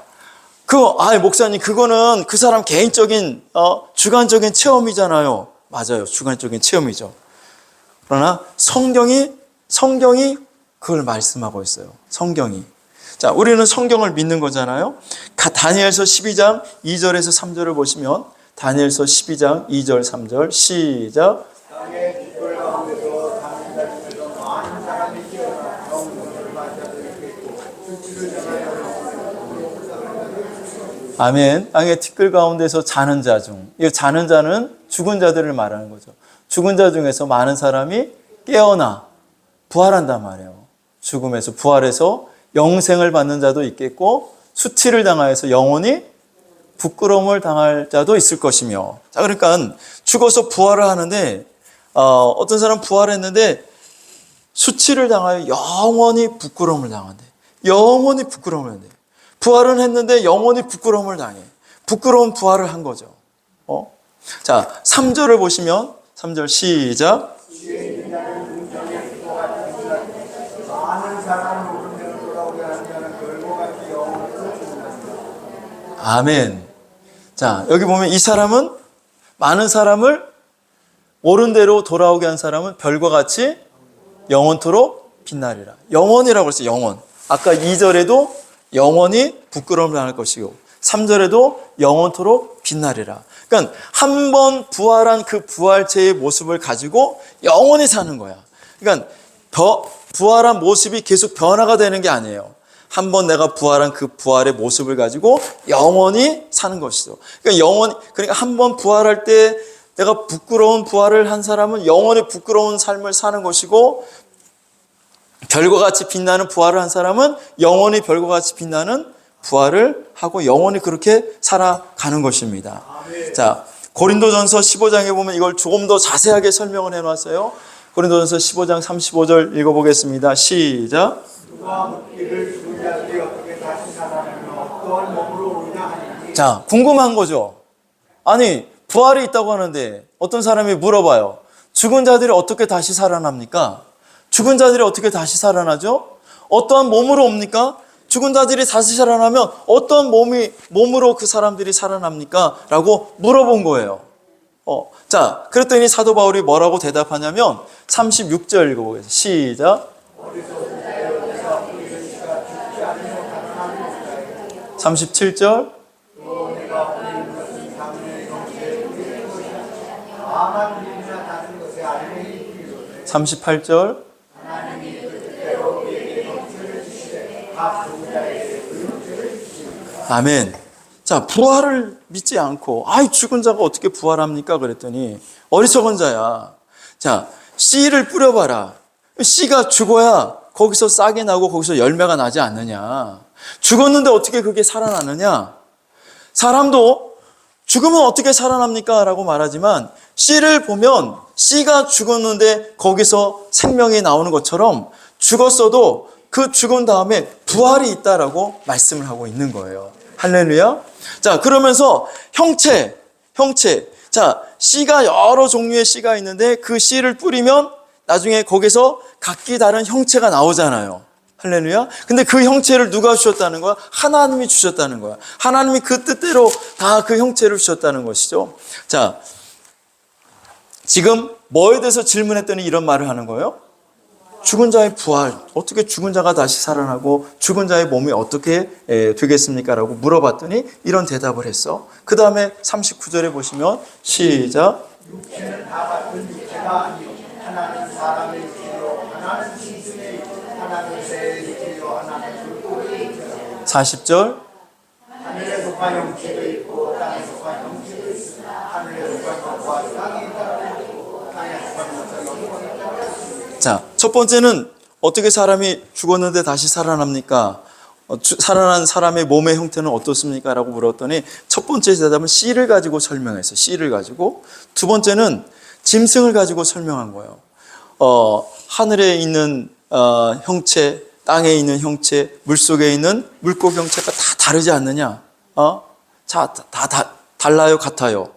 목사님, 그거는 그 사람 개인적인, 주관적인 체험이잖아요. 맞아요. 주관적인 체험이죠. 그러나 성경이 그걸 말씀하고 있어요. 성경이. 자, 우리는 성경을 믿는 거잖아요. 다니엘서 12장 2절에서 3절을 보시면 다니엘서 12장 2절 3절 시작. 아멘. 땅의 티끌 가운데서 자는 자 중, 이 자는 자는 죽은 자들을 말하는 거죠. 죽은 자 중에서 많은 사람이 깨어나 부활한단 말이에요. 죽음에서 부활해서 영생을 받는 자도 있겠고 수치를 당하여서 영원히 부끄러움을 당할 자도 있을 것이며. 자, 그러니까 죽어서 부활을 하는데 어떤 사람 부활했는데 수치를 당하여 영원히 부끄러움을 당한대. 영원히 부끄러움을 당해. 부활은 했는데 영원히 부끄러움을 당해. 부끄러운 부활을 한 거죠. 자, 3절을 보시면 3절 시작. 아멘. 자, 여기 보면 이 사람은 많은 사람을 옳은 대로 돌아오게 한 사람은 별과 같이 영원토록 빛나리라. 영원이라고 했어요. 영원. 아까 2절에도 영원히 부끄러움을 당할 것이고 3절에도 영원토록 빛나리라. 그러니까 한 번 부활한 그 부활체의 모습을 가지고 영원히 사는 거야. 그러니까 부활한 모습이 계속 변화가 되는 게 아니에요. 한 번 내가 부활한 그 부활의 모습을 가지고 영원히 사는 것이죠. 그러니까 한 번 부활할 때 내가 부끄러운 부활을 한 사람은 영원히 부끄러운 삶을 사는 것이고, 별과 같이 빛나는 부활을 한 사람은 영원히 별과 같이 빛나는 부활을 하고 영원히 그렇게 살아가는 것입니다. 자, 고린도전서 15장에 보면 이걸 조금 더 자세하게 설명을 해놨어요. 고린도전서 15장 35절 읽어보겠습니다. 시작. 자, 궁금한 거죠. 아니, 부활이 있다고 하는데 어떤 사람이 물어봐요. 죽은 자들이 어떻게 다시 살아납니까? 죽은 자들이 어떻게 다시 살아나죠? 어떠한 몸으로 옵니까? 죽은 자들이 다시 살아나면 어떤 몸으로 그 사람들이 살아납니까? 라고 물어본 거예요. 자, 그랬더니 사도 바울이 뭐라고 대답하냐면 36절 읽어보겠습니다. 시작. 37절. 38절. 아멘. 자, 부활을 믿지 않고, 죽은 자가 어떻게 부활합니까? 그랬더니, 어리석은 자야. 자, 씨를 뿌려봐라. 씨가 죽어야 거기서 싹이 나고 거기서 열매가 나지 않느냐. 죽었는데 어떻게 그게 살아나느냐. 사람도 죽으면 어떻게 살아납니까? 라고 말하지만, 씨를 보면 씨가 죽었는데 거기서 생명이 나오는 것처럼 죽었어도 그 죽은 다음에 부활이 있다라고 말씀을 하고 있는 거예요. 할렐루야. 자, 그러면서 형체. 자, 씨가 여러 종류의 씨가 있는데 그 씨를 뿌리면 나중에 거기서 각기 다른 형체가 나오잖아요. 할렐루야. 근데 그 형체를 누가 주셨다는 거야? 하나님이 주셨다는 거야. 하나님이 그 뜻대로 다 그 형체를 주셨다는 것이죠. 자, 지금 뭐에 대해서 질문했더니 이런 말을 하는 거예요? 죽은 자의 부활, 어떻게 죽은 자가 다시 살아나고 죽은 자의 몸이 어떻게 되겠습니까? 라고 물어봤더니 이런 대답을 했어. 그 다음에 39절에 보시면 시작. 육체는 다 같은 육체가 아니요 하나는 사람의 육체요 하나는 짐승의 육체 하나는 새의 육체요 하나는 불꽃의 육체. 40절. 하늘에 속한 형체도 있고 땅에 속한 형체도 있으나 하늘에 속한 것과 땅에 있고 땅에 속한 것과 영광이 있다. 자, 첫 번째는 어떻게 사람이 죽었는데 다시 살아납니까? 살아난 사람의 몸의 형태는 어떻습니까? 라고 물었더니 첫 번째 대답은 씨를 가지고 설명했어요. 씨를 가지고. 두 번째는 짐승을 가지고 설명한 거예요. 하늘에 있는 형체, 땅에 있는 형체, 물속에 있는 물고기 형체가 다 다르지 않느냐? 다 달라요? 같아요?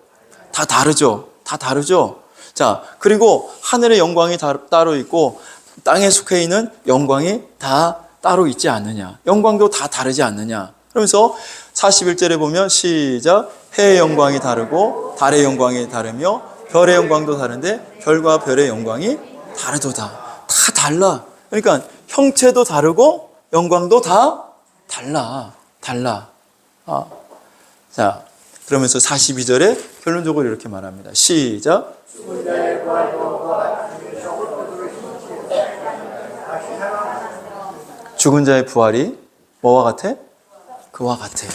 다 다르죠? 다 다르죠? 자, 그리고 하늘의 영광이 따로 있고 땅에 속해 있는 영광이 다 따로 있지 않느냐. 영광도 다 다르지 않느냐. 그러면서 41절에 보면 시작. 해의 영광이 다르고 달의 영광이 다르며 별의 영광도 다른데 별과 별의 영광이 다르도다. 다 달라. 그러니까 형체도 다르고 영광도 다 달라. 자, 그러면서 42절에 결론적으로 이렇게 말합니다. 시작. 죽은 자의 부활이 뭐와 같아? 그와 같아.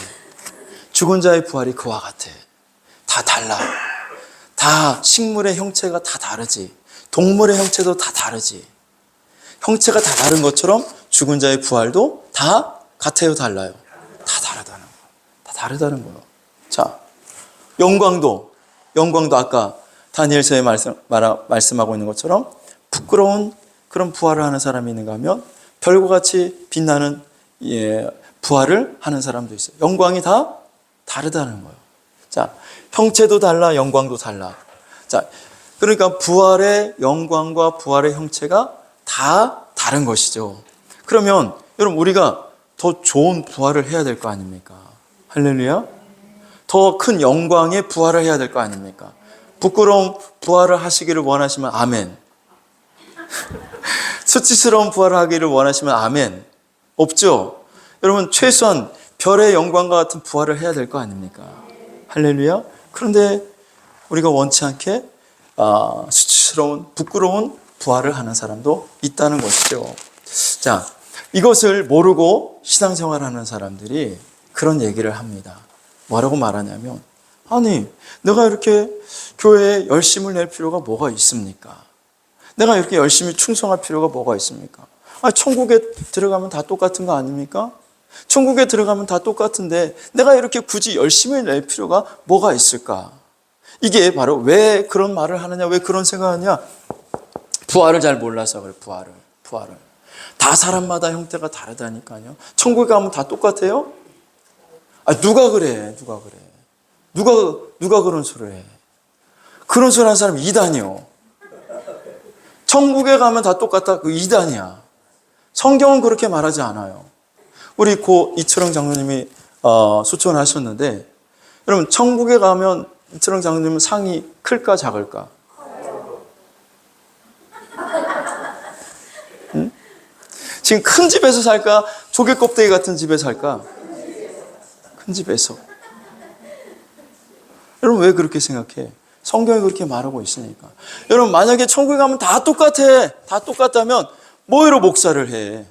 죽은 자의 부활이 그와 같아. 다 달라. 다 식물의 형체가 다 다르지. 동물의 형체도 다 다르지. 형체가 다 다른 것처럼 죽은 자의 부활도 다 같아요, 달라요? 다 다르다는 거. 다 다르다는 거예요. 자, 영광도 아까 다니엘서에 말씀하고 있는 것처럼 부끄러운 그런 부활을 하는 사람이 있는가 하면 별과 같이 빛나는 부활을 하는 사람도 있어요. 영광이 다 다르다는 거예요. 자, 형체도 달라, 영광도 달라. 자, 그러니까 부활의 영광과 부활의 형체가 다 다른 것이죠. 그러면 여러분 우리가 더 좋은 부활을 해야 될 거 아닙니까? 할렐루야. 더 큰 영광의 부활을 해야 될 거 아닙니까? 부끄러운 부활을 하시기를 원하시면 아멘. 수치스러운 부활을 하기를 원하시면 아멘. 없죠? 여러분 최소한 별의 영광과 같은 부활을 해야 될 거 아닙니까? 할렐루야. 그런데 우리가 원치 않게 수치스러운 부끄러운 부활을 하는 사람도 있다는 것이죠. 자, 이것을 모르고 신앙생활하는 사람들이 그런 얘기를 합니다. 뭐라고 말하냐면, 아니 내가 이렇게 교회에 열심을 낼 필요가 뭐가 있습니까? 내가 이렇게 열심히 충성할 필요가 뭐가 있습니까? 천국에 들어가면 다 똑같은 거 아닙니까? 천국에 들어가면 다 똑같은데 내가 이렇게 굳이 열심히 낼 필요가 뭐가 있을까? 이게 바로 왜 그런 말을 하느냐, 왜 그런 생각하느냐? 부활을 잘 몰라서 그래. 부활을 다 사람마다 형태가 다르다니까요. 천국에 가면 다 똑같아요? 누가 그래? 누가 그런 소리를 해? 그런 소리 하는 사람이 이단이요. 천국에 가면 다 똑같다. 그 이단이야. 성경은 그렇게 말하지 않아요. 우리 고 이철영 장로님이 수천하셨는데, 여러분 천국에 가면 이철영 장로님은 상이 클까 작을까? 응? 지금 큰 집에서 살까? 조개 껍데기 같은 집에 살까? 큰 집에서. 여러분 왜 그렇게 생각해? 성경이 그렇게 말하고 있으니까. 여러분 만약에 천국에 가면 다 똑같다면 뭐로 목사를 해?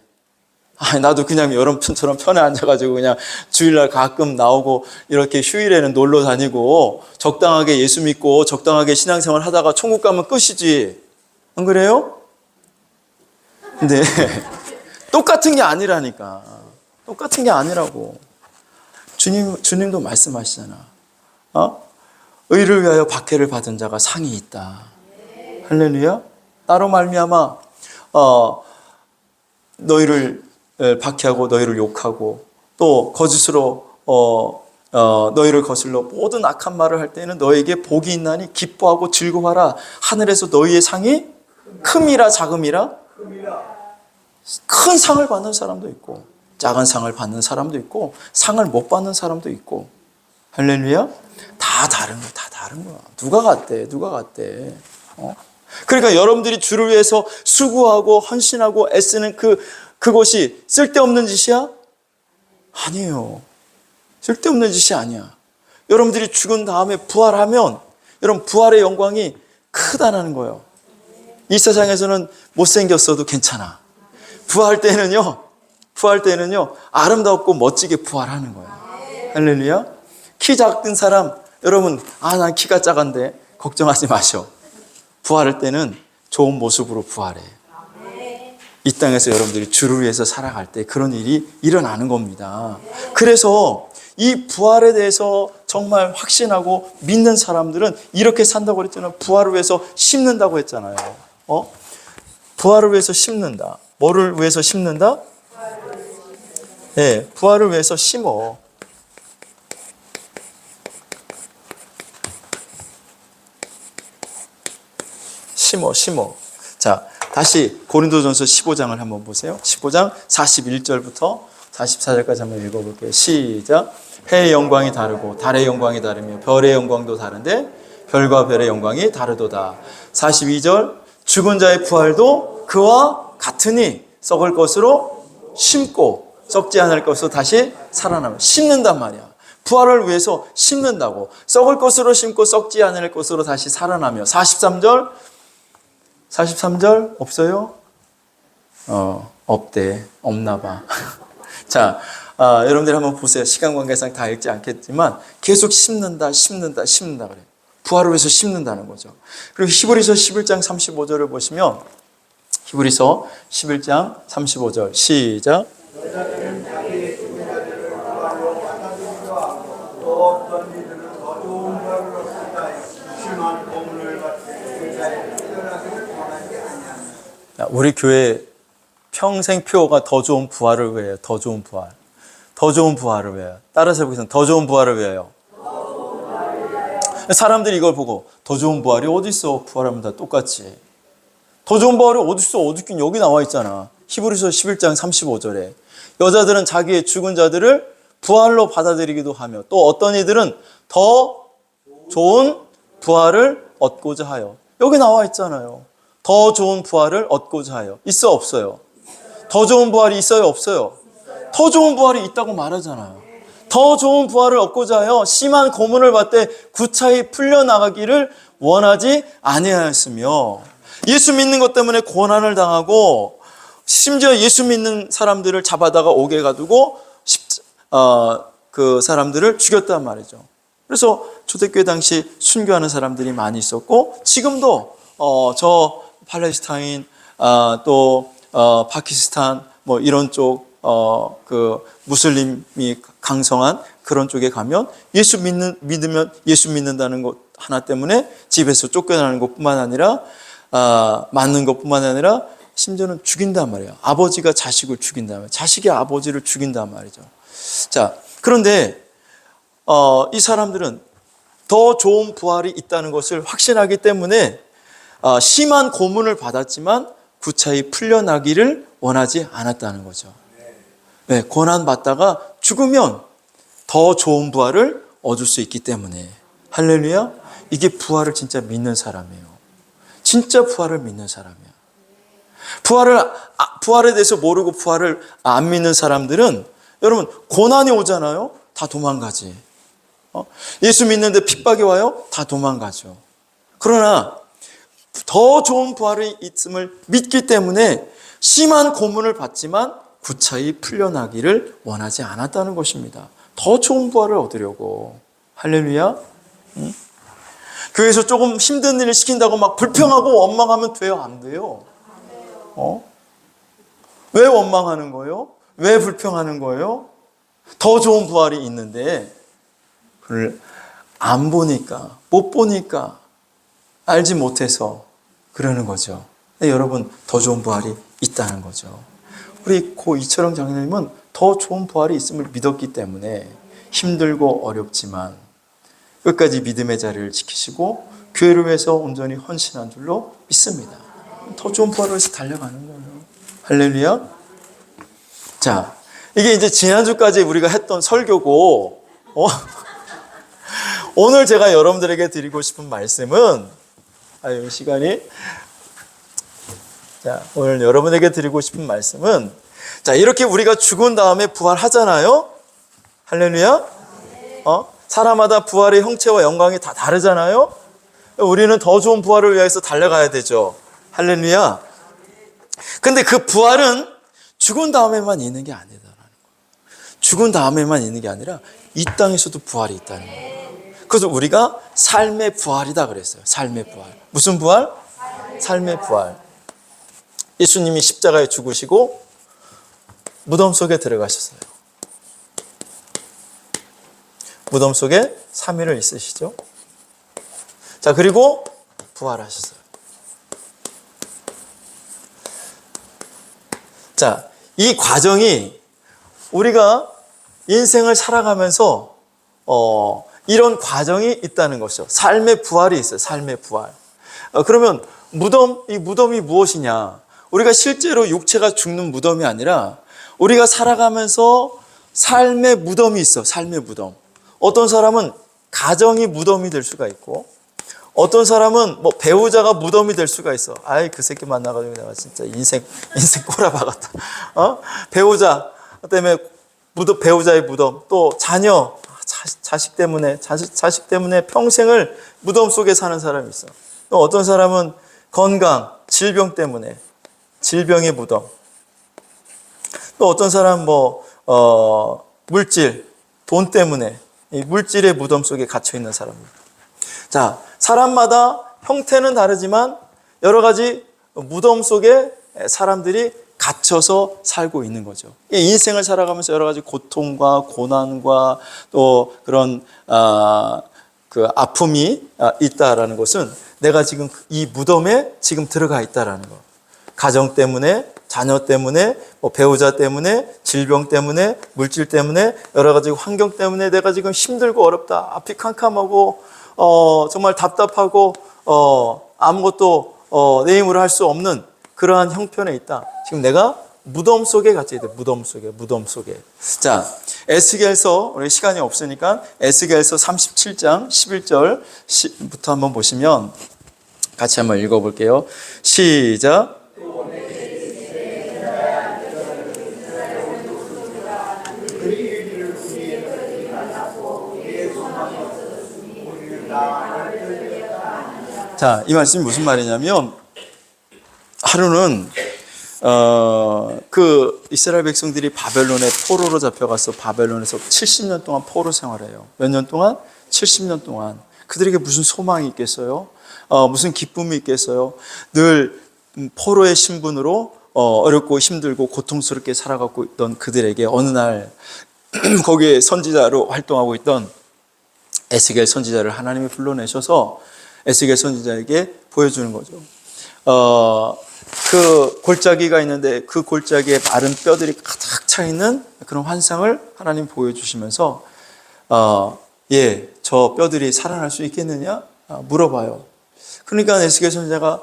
나도 그냥 여러분처럼 편에 앉아가지고 그냥 주일날 가끔 나오고 이렇게 휴일에는 놀러 다니고 적당하게 예수 믿고 적당하게 신앙생활 하다가 천국 가면 끝이지. 안 그래요? 근데 똑같은 게 아니라니까. 똑같은 게 아니라고. 주님도 말씀하시잖아. 의를 위하여 박해를 받은 자가 상이 있다. 할렐루야. 나로 말미암아 너희를 박해하고 너희를 욕하고 또 거짓으로 너희를 거슬러 모든 악한 말을 할 때에는 너에게 복이 있나니 기뻐하고 즐거워하라. 하늘에서 너희의 상이 큼이라 작음이라. 큰 상을 받는 사람도 있고 작은 상을 받는 사람도 있고 상을 못 받는 사람도 있고. 할렐루야. 다 다른 거야. 누가 같대? 그러니까 여러분들이 주를 위해서 수고하고 헌신하고 애쓰는 그것이 쓸데없는 짓이야? 아니에요. 쓸데없는 짓이 아니야. 여러분들이 죽은 다음에 부활하면 여러분 부활의 영광이 크다는 거예요. 이 세상에서는 못생겼어도 괜찮아. 부활 때는요 아름답고 멋지게 부활하는 거예요. 할렐루야. 키 작은 사람, 여러분, 난 키가 작은데 걱정하지 마셔. 부활할 때는 좋은 모습으로 부활해. 이 땅에서 여러분들이 주를 위해서 살아갈 때 그런 일이 일어나는 겁니다. 그래서 이 부활에 대해서 정말 확신하고 믿는 사람들은 이렇게 산다고 그랬잖아요. 부활을 위해서 심는다고 했잖아요. 부활을 위해서 심는다. 뭐를 위해서 심는다? 네, 부활을 위해서 심어. 심어. 자, 다시 고린도전서 15장을 한번 보세요. 15장 41절부터 44절까지 한번 읽어볼게요. 시작. 해의 영광이 다르고 달의 영광이 다르며 별의 영광도 다른데 별과 별의 영광이 다르도다. 42절. 죽은 자의 부활도 그와 같으니 썩을 것으로 심고 썩지 않을 것으로 다시 살아나며 심는단 말이야. 부활을 위해서 심는다고. 썩을 것으로 심고 썩지 않을 것으로 다시 살아나며. 43절 없어요? 없대. 없나 봐. 자, 여러분들 한번 보세요. 시간 관계상 다 읽지 않겠지만 계속 심는다 그래요. 부활을 위해서 심는다는 거죠. 그리고 히브리서 11장 35절을 보시면 히브리서 11장 35절 시작. 우리 교회 평생 표어가 더 좋은 부활을 위해요. 더 좋은 부활. 더 좋은 부활을 위해요. 따라서 해보겠습니다. 더 좋은 부활을 위해요. 사람들이 이걸 보고 더 좋은 부활이 어디 있어? 부활하면 다 똑같지. 더 좋은 부활이 어디 있어? 어디 있긴 여기 나와 있잖아. 히브리서 11장 35절에 여자들은 자기의 죽은 자들을 부활로 받아들이기도 하며 또 어떤 이들은 더 좋은 부활을 얻고자 하여. 여기 나와 있잖아요. 더 좋은 부활을 얻고자 하여. 있어 없어요? 더 좋은 부활이 있어요 없어요? 더 좋은 부활이 있다고 말하잖아요. 더 좋은 부활을 얻고자 하여 심한 고문을 받되 구차히 풀려나가기를 원하지 아니하였으며 예수 믿는 것 때문에 고난을 당하고 심지어 예수 믿는 사람들을 잡아다가 옥에 가두고 그 사람들을 죽였단 말이죠. 그래서 초대교회 당시 순교하는 사람들이 많이 있었고 지금도 저 팔레스타인 또 파키스탄 뭐 이런 쪽 그 무슬림이 강성한 그런 쪽에 가면 예수 믿는다는 것 하나 때문에 집에서 쫓겨나는 것뿐만 아니라 맞는 것뿐만 아니라 심지어는 죽인단 말이에요. 아버지가 자식을 죽인단 말이에요. 자식이 아버지를 죽인단 말이죠. 자, 그런데 이 사람들은 더 좋은 부활이 있다는 것을 확신하기 때문에 심한 고문을 받았지만 구차히 풀려나기를 원하지 않았다는 거죠. 네, 고난받다가 죽으면 더 좋은 부활을 얻을 수 있기 때문에. 할렐루야. 이게 부활을 진짜 믿는 사람이에요. 진짜 부활을 믿는 사람이야. 부활에 대해서 모르고 부활을 안 믿는 사람들은 여러분 고난이 오잖아요. 다 도망가지. 예수 믿는데 핍박이 와요. 다 도망가죠. 그러나 더 좋은 부활이 있음을 믿기 때문에 심한 고문을 받지만 구차히 풀려나기를 원하지 않았다는 것입니다. 더 좋은 부활을 얻으려고. 할렐루야. 교회에서 조금 힘든 일을 시킨다고 막 불평하고 원망하면 돼요? 안 돼요? 왜 원망하는 거예요? 왜 불평하는 거예요? 더 좋은 부활이 있는데 그걸 안 보니까, 못 보니까, 알지 못해서 그러는 거죠. 여러분, 더 좋은 부활이 있다는 거죠. 우리 고 이철영 장로님은 더 좋은 부활이 있음을 믿었기 때문에 힘들고 어렵지만 끝까지 믿음의 자리를 지키시고 교회를 위해서 온전히 헌신한 줄로 믿습니다. 더 좋은 부활을 위해서 달려가는 거예요. 할렐루야. 자, 이게 이제 지난주까지 우리가 했던 설교고 오늘 제가 여러분들에게 드리고 싶은 말씀은 시간이 자, 오늘 여러분에게 드리고 싶은 말씀은 자, 이렇게 우리가 죽은 다음에 부활하잖아요. 할렐루야. 사람마다 부활의 형체와 영광이 다 다르잖아요. 우리는 더 좋은 부활을 위해서 달려가야 되죠. 할렐루야. 근데 그 부활은 죽은 다음에만 있는 게 아니다라는 거예요. 죽은 다음에만 있는 게 아니라 이 땅에서도 부활이 있다는 거예요. 그래서 우리가 삶의 부활이다 그랬어요. 삶의 부활. 무슨 부활? 삶의 부활. 예수님이 십자가에 죽으시고 무덤 속에 들어가셨어요. 무덤 속에 3일을 있으시죠. 자, 그리고 부활하셨어요. 자, 이 과정이 우리가 인생을 살아가면서 이런 과정이 있다는 것이죠. 삶의 부활이 있어요. 삶의 부활. 그러면 이 무덤이 무엇이냐? 우리가 실제로 육체가 죽는 무덤이 아니라 우리가 살아가면서 삶의 무덤이 있어. 삶의 무덤. 어떤 사람은 가정이 무덤이 될 수가 있고 어떤 사람은 뭐 배우자가 무덤이 될 수가 있어. 아이 그 새끼 만나가지고 내가 진짜 인생 꼬라박았다. 배우자 때문에 배우자의 무덤, 또 자녀, 자식 때문에 평생을 무덤 속에 사는 사람이 있어. 또 어떤 사람은 건강, 질병 때문에 질병의 무덤. 또 어떤 사람 물질, 돈 때문에 이 물질의 무덤 속에 갇혀 있는 사람입니다. 자, 사람마다 형태는 다르지만 여러 가지 무덤 속에 사람들이 갇혀서 살고 있는 거죠. 인생을 살아가면서 여러 가지 고통과 고난과 또 그런 그 아픔이 있다라는 것은 내가 지금 이 무덤에 지금 들어가 있다라는 거. 가정 때문에, 자녀 때문에, 배우자 때문에, 질병 때문에, 물질 때문에, 여러 가지 환경 때문에 내가 지금 힘들고 어렵다. 앞이 캄캄하고 정말 답답하고 아무것도 내 힘으로 할 수 없는 그러한 형편에 있다. 지금 내가 무덤 속에 갇혀 있다. 무덤 속에. 자, 에스겔서, 우리 시간이 없으니까 에스겔서 37장 11절부터 한번 보시면 같이 한번 읽어볼게요. 시작. 자, 이 말씀이 무슨 말이냐면 하루는 그 이스라엘 백성들이 바벨론에 포로로 잡혀가서 바벨론에서 70년 동안 포로 생활해요. 몇 년 동안? 70년 동안. 그들에게 무슨 소망이 있겠어요? 무슨 기쁨이 있겠어요? 늘 포로의 신분으로 어렵고 힘들고 고통스럽게 살아가고 있던 그들에게 어느 날 거기에 선지자로 활동하고 있던 에스겔 선지자를 하나님이 불러내셔서 에스겔 선지자에게 보여주는 거죠. 그 골짜기가 있는데 그 골짜기에 마른 뼈들이 가득 차 있는 그런 환상을 하나님 보여주시면서 저 뼈들이 살아날 수 있겠느냐? 물어봐요. 그러니까 에스겔 선지자가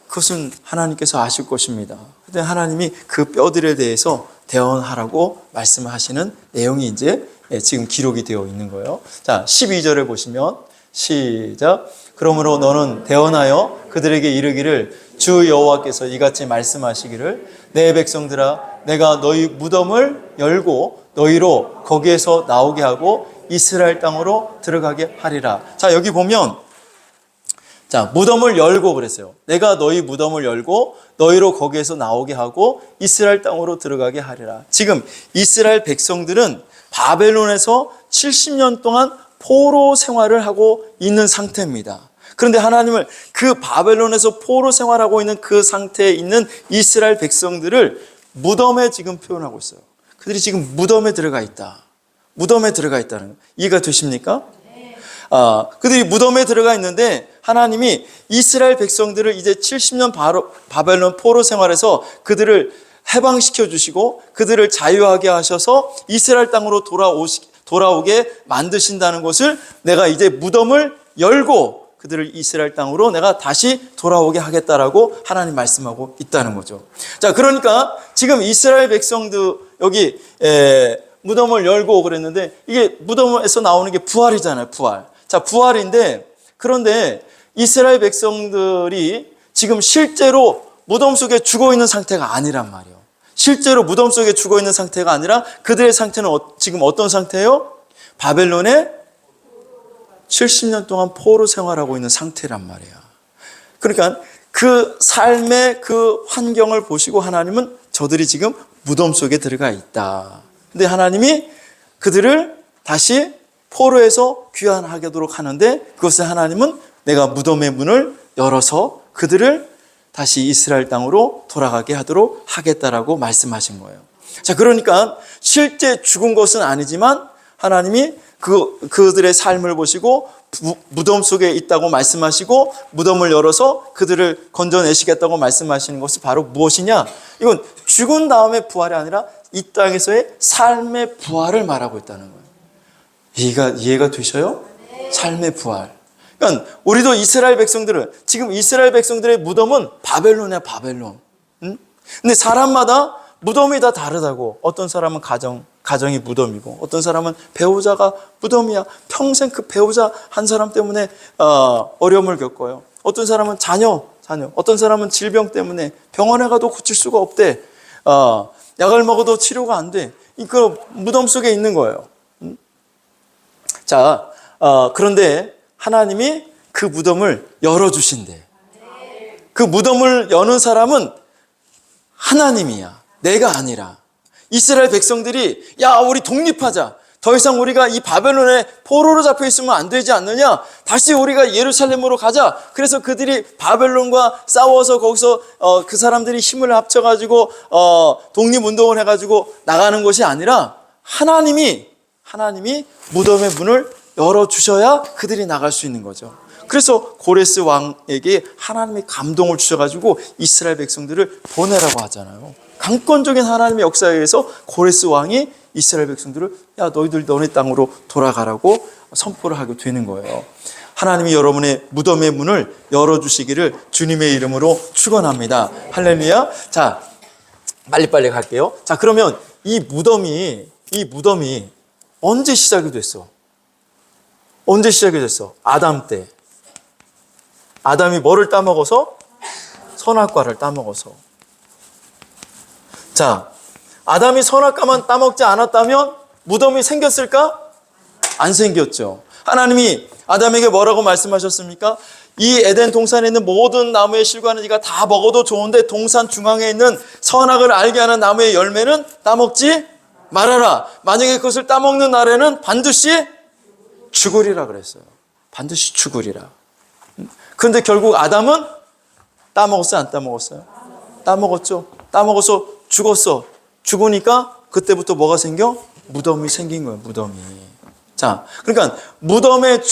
그것은 하나님께서 아실 것입니다. 근데 하나님이 그 뼈들에 대해서 대언하라고 말씀하시는 내용이 이제 지금 기록이 되어 있는 거예요. 자, 12절에 보시면 시작. 그러므로 너는 대언하여 그들에게 이르기를 주 여호와께서 이같이 말씀하시기를 내 백성들아 내가 너희 무덤을 열고 너희로 거기에서 나오게 하고 이스라엘 땅으로 들어가게 하리라. 자, 여기 보면 자, 무덤을 열고 그랬어요. 내가 너희 무덤을 열고 너희로 거기에서 나오게 하고 이스라엘 땅으로 들어가게 하리라. 지금 이스라엘 백성들은 바벨론에서 70년 동안 포로 생활을 하고 있는 상태입니다. 그런데 하나님은 그 바벨론에서 포로 생활하고 있는 그 상태에 있는 이스라엘 백성들을 무덤에 지금 표현하고 있어요. 그들이 지금 무덤에 들어가 있다. 무덤에 들어가 있다는 거. 이해가 되십니까? 그들이 무덤에 들어가 있는데 하나님이 이스라엘 백성들을 이제 70년 바벨론 포로 생활에서 그들을 해방시켜 주시고 그들을 자유하게 하셔서 이스라엘 땅으로 돌아오게 만드신다는 것을 내가 이제 무덤을 열고 그들을 이스라엘 땅으로 내가 다시 돌아오게 하겠다라고 하나님 말씀하고 있다는 거죠. 자, 그러니까 지금 이스라엘 백성들 여기 무덤을 열고 그랬는데 이게 무덤에서 나오는 게 부활이잖아요. 부활. 자, 부활인데 그런데 이스라엘 백성들이 지금 실제로 무덤 속에 죽어 있는 상태가 아니란 말이에요. 실제로 무덤 속에 죽어 있는 상태가 아니라 그들의 상태는 지금 어떤 상태예요? 바벨론에 70년 동안 포로 생활하고 있는 상태란 말이야. 그러니까 그 삶의 그 환경을 보시고 하나님은 저들이 지금 무덤 속에 들어가 있다. 근데 하나님이 그들을 다시 포로에서 귀환하도록 하는데 그것을 하나님은 내가 무덤의 문을 열어서 그들을 다시 이스라엘 땅으로 돌아가게 하도록 하겠다라고 말씀하신 거예요. 자, 그러니까 실제 죽은 것은 아니지만 하나님이 그들의 삶을 보시고 무덤 속에 있다고 말씀하시고 무덤을 열어서 그들을 건져내시겠다고 말씀하시는 것이 바로 무엇이냐? 이건 죽은 다음에 부활이 아니라 이 땅에서의 삶의 부활을 말하고 있다는 거예요. 이해가 되셔요? 삶의 부활. 그러니까 우리도 이스라엘 백성들은 지금 이스라엘 백성들의 무덤은 바벨론이야, 바벨론. 응? 근데 사람마다 무덤이 다 다르다고. 어떤 사람은 가정이 무덤이고 어떤 사람은 배우자가 무덤이야. 평생 그 배우자 한 사람 때문에 어려움을 겪어요. 어떤 사람은 자녀. 어떤 사람은 질병 때문에 병원에 가도 고칠 수가 없대. 약을 먹어도 치료가 안 돼. 그 무덤 속에 있는 거예요. 자, 그런데 하나님이 그 무덤을 열어주신대. 그 무덤을 여는 사람은 하나님이야. 내가 아니라. 이스라엘 백성들이 야, 우리 독립하자. 더 이상 우리가 이 바벨론에 포로로 잡혀 있으면 안 되지 않느냐? 다시 우리가 예루살렘으로 가자. 그래서 그들이 바벨론과 싸워서 거기서 그 사람들이 힘을 합쳐가지고 독립운동을 해가지고 나가는 것이 아니라 하나님이 무덤의 문을 열어주셔야 그들이 나갈 수 있는 거죠. 그래서 고레스 왕에게 하나님이 감동을 주셔가지고 이스라엘 백성들을 보내라고 하잖아요. 강권적인 하나님의 역사에 의해서 고레스 왕이 이스라엘 백성들을 야, 너희들 너네 땅으로 돌아가라고 선포를 하게 되는 거예요. 하나님이 여러분의 무덤의 문을 열어주시기를 주님의 이름으로 축원합니다. 할렐루야. 자, 빨리빨리 갈게요. 자, 그러면 이 무덤이 언제 시작이 됐어? 언제 시작이 됐어? 아담 때. 아담이 뭐를 따먹어서? 선악과를 따먹어서. 자, 아담이 선악과만 따먹지 않았다면 무덤이 생겼을까? 안 생겼죠. 하나님이 아담에게 뭐라고 말씀하셨습니까? 이 에덴 동산에 있는 모든 나무의 실과는 네가 다 먹어도 좋은데 동산 중앙에 있는 선악을 알게 하는 나무의 열매는 따먹지 말아라. 만약에 그것을 따먹는 날에는 반드시 죽으리라 그랬어요. 반드시 죽으리라. 그런데 결국 아담은 따먹었어요? 안 따먹었어요? 따먹었죠. 따먹어서 죽었어. 죽으니까 그때부터 뭐가 생겨? 무덤이 생긴 거예요. 무덤이. 자, 그러니까 무덤의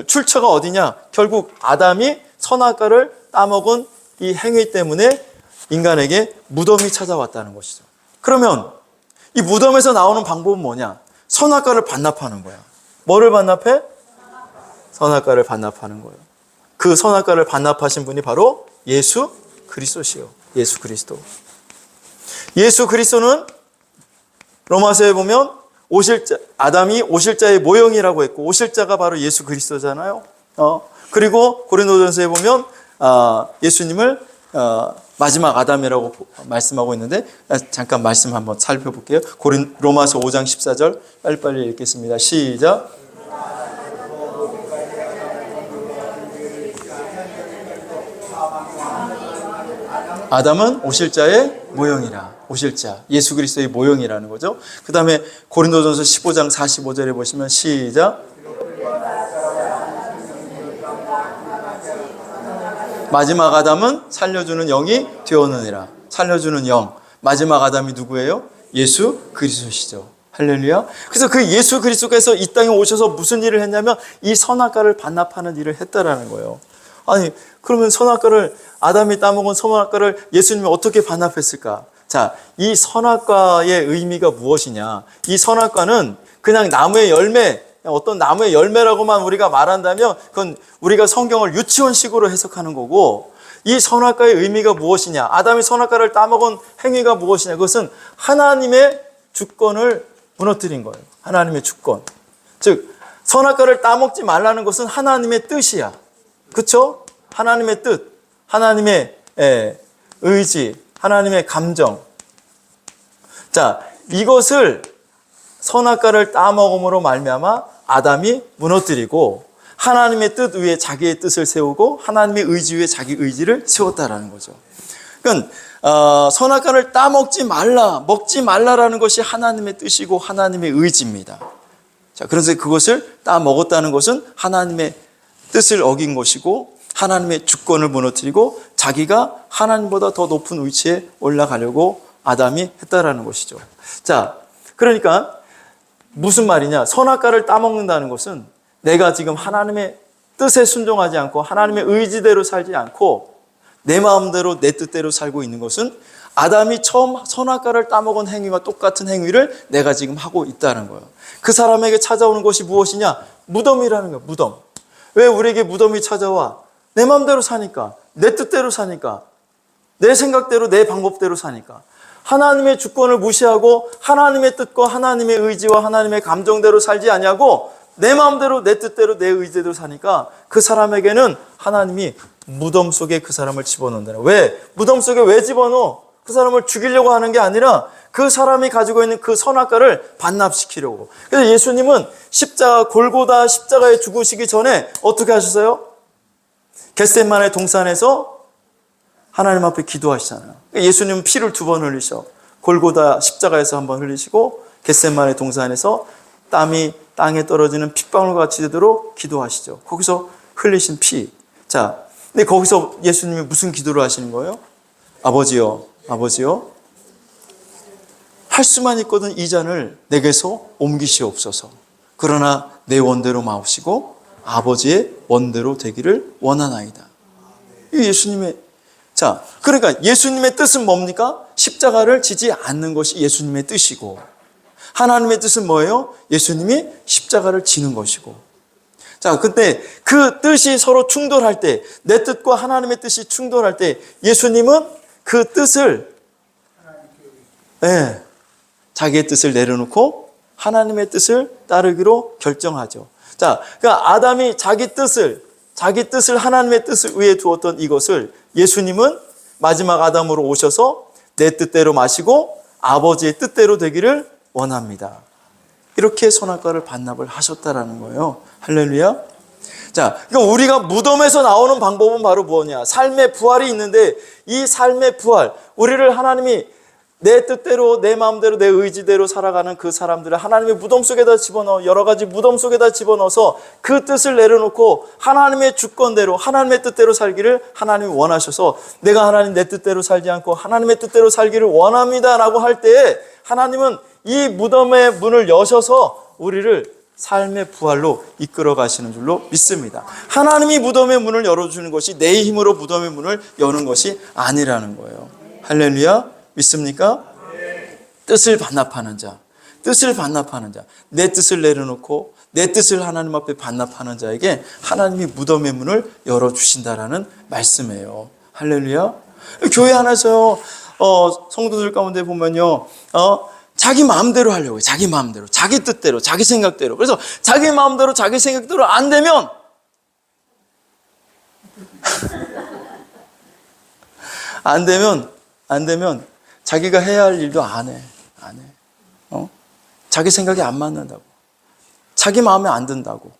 출처가 어디냐? 결국 아담이 선악과를 따먹은 이 행위 때문에 인간에게 무덤이 찾아왔다는 것이죠. 그러면 이 무덤에서 나오는 방법은 뭐냐? 선악과를 반납하는 거야. 뭐를 반납해? 선악과를 반납하는 거예요. 그 선악과를 반납하신 분이 바로 예수 그리스도시요. 예수 그리스도. 예수 그리스도는 로마서에 보면 아담이 오실자의 모형이라고 했고 오실자가 바로 예수 그리스도잖아요. 그리고 고린도전서에 보면 예수님을 마지막 아담이라고 말씀하고 있는데 잠깐 말씀 한번 살펴볼게요. 로마서 5장 14절 빨리빨리 읽겠습니다. 시작. 아담은 오실자의 모형이라. 오실자, 예수 그리스도의 모형이라는 거죠. 그 다음에 고린도전서 15장 45절에 보시면 시작. 마지막 아담은 살려주는 영이 되었느니라. 살려주는 영. 마지막 아담이 누구예요? 예수 그리스도시죠. 할렐루야. 그래서 그 예수 그리스도께서 이 땅에 오셔서 무슨 일을 했냐면 이 선악과를 반납하는 일을 했다라는 거예요. 아니, 그러면 아담이 따먹은 선악과를 예수님이 어떻게 반납했을까? 자, 이 선악과의 의미가 무엇이냐? 이 선악과는 그냥 나무의 열매, 어떤 나무의 열매라고만 우리가 말한다면 그건 우리가 성경을 유치원식으로 해석하는 거고, 이 선악과의 의미가 무엇이냐? 아담이 선악과를 따먹은 행위가 무엇이냐? 그것은 하나님의 주권을 무너뜨린 거예요. 하나님의 주권. 즉, 선악과를 따먹지 말라는 것은 하나님의 뜻이야. 그렇죠? 하나님의 뜻, 하나님의 의지, 하나님의 감정. 자, 이것을 선악과를 따먹음으로 말미암아 아담이 무너뜨리고 하나님의 뜻 위에 자기의 뜻을 세우고 하나님의 의지 위에 자기 의지를 세웠다라는 거죠. 그러니까 선악과를 따먹지 말라, 먹지 말라라는 것이 하나님의 뜻이고 하나님의 의지입니다. 자, 그래서 그것을 따먹었다는 것은 하나님의 뜻을 어긴 것이고 하나님의 주권을 무너뜨리고 자기가 하나님보다 더 높은 위치에 올라가려고 아담이 했다라는 것이죠. 자, 그러니까 무슨 말이냐? 선악과를 따먹는다는 것은 내가 지금 하나님의 뜻에 순종하지 않고 하나님의 의지대로 살지 않고 내 마음대로 내 뜻대로 살고 있는 것은 아담이 처음 선악과를 따먹은 행위와 똑같은 행위를 내가 지금 하고 있다는 거예요. 그 사람에게 찾아오는 것이 무엇이냐? 무덤이라는 거예요. 무덤. 왜 우리에게 무덤이 찾아와? 내 마음대로 사니까, 내 뜻대로 사니까, 내 생각대로 내 방법대로 사니까. 하나님의 주권을 무시하고 하나님의 뜻과 하나님의 의지와 하나님의 감정대로 살지 아니하고 내 마음대로 내 뜻대로 내 의지대로 사니까 그 사람에게는 하나님이 무덤 속에 그 사람을 집어넣는다. 왜? 무덤 속에 왜 집어넣어? 그 사람을 죽이려고 하는 게 아니라 그 사람이 가지고 있는 그 선악과를 반납시키려고. 그래서 예수님은 골고다 십자가에 죽으시기 전에 어떻게 하셨어요? 겟세마네 동산에서 하나님 앞에 기도하시잖아요. 예수님은 피를 2번 흘리셔. 골고다 십자가에서 한번 흘리시고 겟세마네 동산에서 땀이 땅에 떨어지는 핏방울과 같이 되도록 기도하시죠. 거기서 흘리신 피. 자, 근데 거기서 예수님이 무슨 기도를 하시는 거예요? 아버지요, 아버지요. 할 수만 있거든 이 잔을 내게서 옮기시옵소서. 그러나 내 원대로 마옵시고 아버지의 원대로 되기를 원하나이다. 이 예수님의, 자, 그러니까 예수님의 뜻은 뭡니까? 십자가를 지지 않는 것이 예수님의 뜻이고, 하나님의 뜻은 뭐예요? 예수님이 십자가를 지는 것이고. 자, 근데 그 뜻이 서로 충돌할 때, 내 뜻과 하나님의 뜻이 충돌할 때 예수님은 그 뜻을, 자기의 뜻을 내려놓고 하나님의 뜻을 따르기로 결정하죠. 자, 그러니까 아담이 자기 뜻을 하나님의 뜻을 위에 두었던 이것을 예수님은 마지막 아담으로 오셔서 내 뜻대로 마시고 아버지의 뜻대로 되기를 원합니다. 이렇게 선악과를 반납을 하셨다라는 거예요. 할렐루야. 자, 그러니까 우리가 무덤에서 나오는 방법은 바로 뭐냐? 삶의 부활이 있는데 이 삶의 부활, 우리를 하나님이 내 뜻대로, 내 마음대로, 내 의지대로 살아가는 그 사람들을 하나님의 무덤 속에다 집어넣어, 여러 가지 무덤 속에다 집어넣어서 그 뜻을 내려놓고 하나님의 주권대로, 하나님의 뜻대로 살기를 하나님이 원하셔서, 내가 하나님 내 뜻대로 살지 않고 하나님의 뜻대로 살기를 원합니다 라고 할 때에 하나님은 이 무덤의 문을 여셔서 우리를 삶의 부활로 이끌어 가시는 줄로 믿습니다. 하나님이 무덤의 문을 열어주는 것이 내 힘으로 무덤의 문을 여는 것이 아니라는 거예요. 할렐루야. 믿습니까? 뜻을 반납하는 자, 내 뜻을 내려놓고 내 뜻을 하나님 앞에 반납하는 자에게 하나님이 무덤의 문을 열어주신다라는 말씀이에요. 할렐루야. 교회 안에서 성도들 가운데 보면요, 자기 마음대로 하려고 해요. 자기 마음대로, 자기 뜻대로, 자기 생각대로. 그래서 자기 마음대로, 자기 생각대로 안 되면 안 되면 자기가 해야 할 일도 안 해. 자기 생각이 안 맞는다고. 자기 마음에 안 든다고.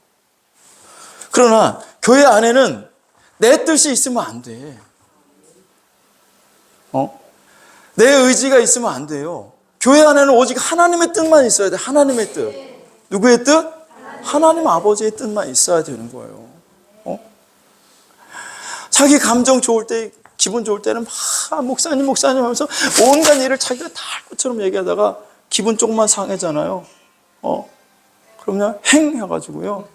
그러나 교회 안에는 내 뜻이 있으면 안 돼. 내 의지가 있으면 안 돼요. 교회 안에는 오직 하나님의 뜻만 있어야 돼. 하나님의 뜻. 누구의 뜻? 하나님 아버지의 뜻만 있어야 되는 거예요. 자기 감정 좋을 때, 기분 좋을 때는 막 목사님 하면서 온갖 일을 자기가 다 할 것처럼 얘기하다가 기분 조금만 상해잖아요. 그러면 행 해가지고요.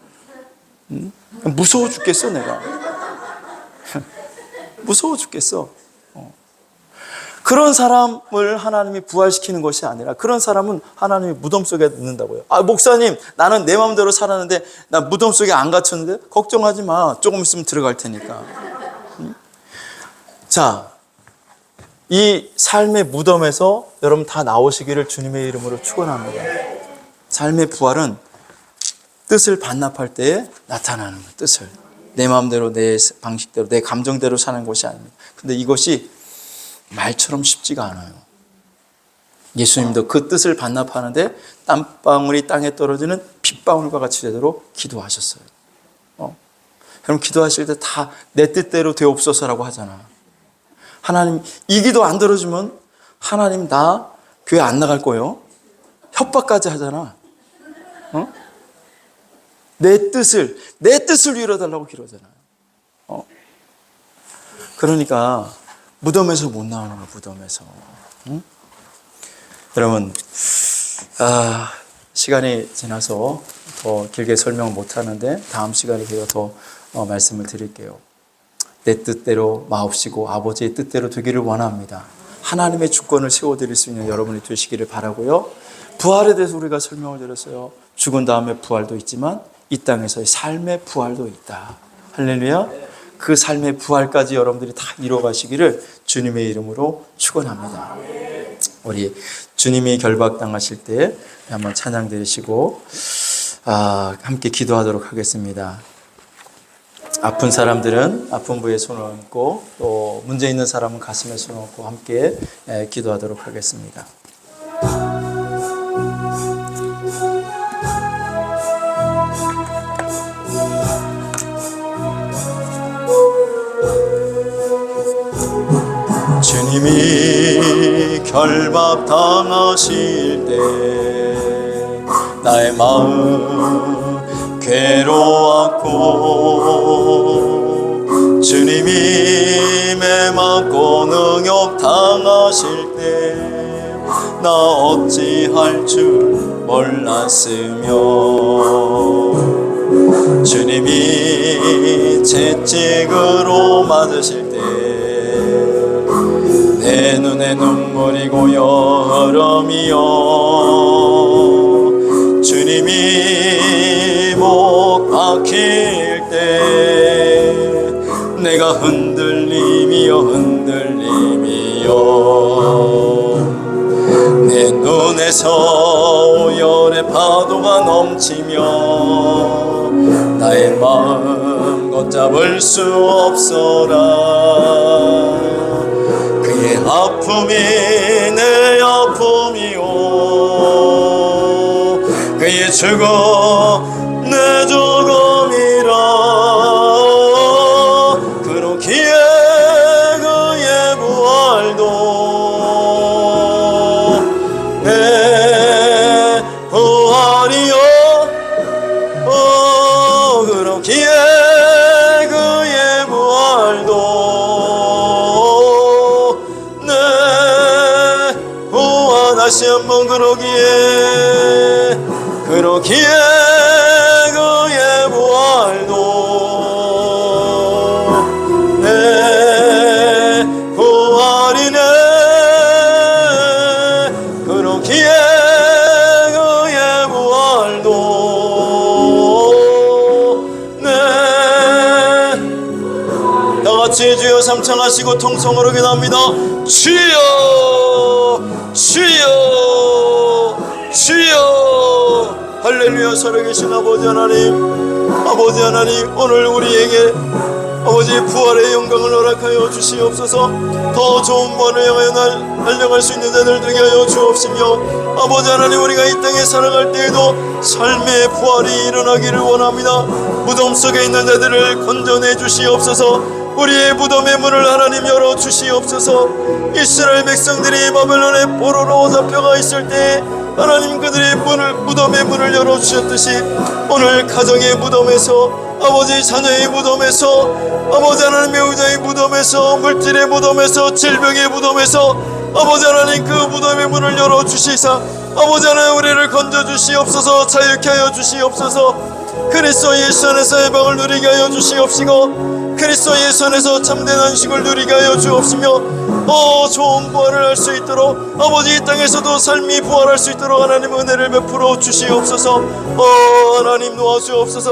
무서워 죽겠어 내가. 무서워 죽겠어. 그런 사람을 하나님이 부활시키는 것이 아니라 그런 사람은 하나님이 무덤 속에 넣는다고요. 목사님 나는 내 마음대로 살았는데 나 무덤 속에 안 갇혔는데 걱정하지 마. 조금 있으면 들어갈 테니까. 자, 이 삶의 무덤에서 여러분 다 나오시기를 주님의 이름으로 축원합니다. 삶의 부활은 뜻을 반납할 때에 나타나는 거예요. 뜻을. 내 마음대로, 내 방식대로, 내 감정대로 사는 것이 아닙니다. 근데 이것이 말처럼 쉽지가 않아요. 예수님도 그 뜻을 반납하는데 땀방울이 땅에 떨어지는 핏방울과 같이 되도록 기도하셨어요. 여러분 기도하실 때 다 내 뜻대로 되옵소서라고 하잖아. 하나님 이 기도 안 들어주면 하나님 나 교회 안 나갈 거예요. 협박까지 하잖아. 내 뜻을 이뤄달라고 기도하잖아요. 그러니까 무덤에서 못 나오는 거야. 무덤에서. 여러분 시간이 지나서 더 길게 설명 못 하는데 다음 시간에 제가 더 말씀을 드릴게요. 내 뜻대로 마옵시고 아버지의 뜻대로 되기를 원합니다. 하나님의 주권을 세워드릴 수 있는 여러분이 되시기를 바라고요. 부활에 대해서 우리가 설명을 드렸어요. 죽은 다음에 부활도 있지만 이 땅에서의 삶의 부활도 있다. 할렐루야. 그 삶의 부활까지 여러분들이 다 이뤄가시기를 주님의 이름으로 축원합니다. 우리 주님이 결박당하실 때 한번 찬양 드리시고 함께 기도하도록 하겠습니다. 아픈 사람들은 아픈 부에 손을 얹고 또 문제 있는 사람은 가슴에 손을 얹고 함께 기도하도록 하겠습니다. 주님이 결박당하실 때 나의 마음 괴로웠고 주님이 매 맞고 능욕 당하실 때 나 어찌할 줄 몰랐으며 주님이 채찍으로 맞으실 때 내 눈에 눈물이 고여 흐름이여 주님이 목 박힐 때 내가 흔들림이여 흔들림이여 내 눈에서 오열의 파도가 넘치며 나의 마음 걷잡을 수 없어라 그의 아픔이 내 아픔이요 그의 죽음 내 죽음이라 그렇기에 그의 부활도 내 부활이요 그렇기에 그의 부활도 내 부활 다시 한번 그러기에 그의 부활도 내 부활이네 그렇기에 그의 부활도 네 다같이 주여 삼창하시고 통성으로 기도합니다. 주여 주여 주여 할렐루야. 살아계신 아버지 하나님 오늘 우리에게 아버지 부활의 영광을 허락하여 주시옵소서. 더 좋은 부활을 향하여 달려갈 수 있는 자들 되게 하여 주옵시며 아버지 하나님 우리가 이 땅에 살아갈 때에도 삶의 부활이 일어나기를 원합니다. 무덤 속에 있는 자들을 건져내 주시옵소서. 우리의 무덤의 문을 하나님 열어 주시옵소서. 이스라엘 백성들이 바벨론의 포로로 잡혀가 있을 때 하나님 그들의 무덤의 문을 열어 주셨듯이 오늘 가정의 무덤에서 아버지 자녀의 무덤에서 아버지 하나님의 의자의 무덤에서 물질의 무덤에서 질병의 무덤에서 아버지 하나님 그 무덤의 문을 열어 주시사 아버지 하나님 우리를 건져 주시옵소서. 자유케 하여 주시옵소서. 그리스도 예수 안에서 해방을 누리게 하여 주시옵시고 그리스도 예수 안에서 참된 안식을 누리게 하여 주옵시며 좋은 부활을 할 수 있도록 아버지 이 땅에서도 삶이 부활할 수 있도록 하나님 은혜를 베풀어 주시옵소서. 하나님 도와주옵소서.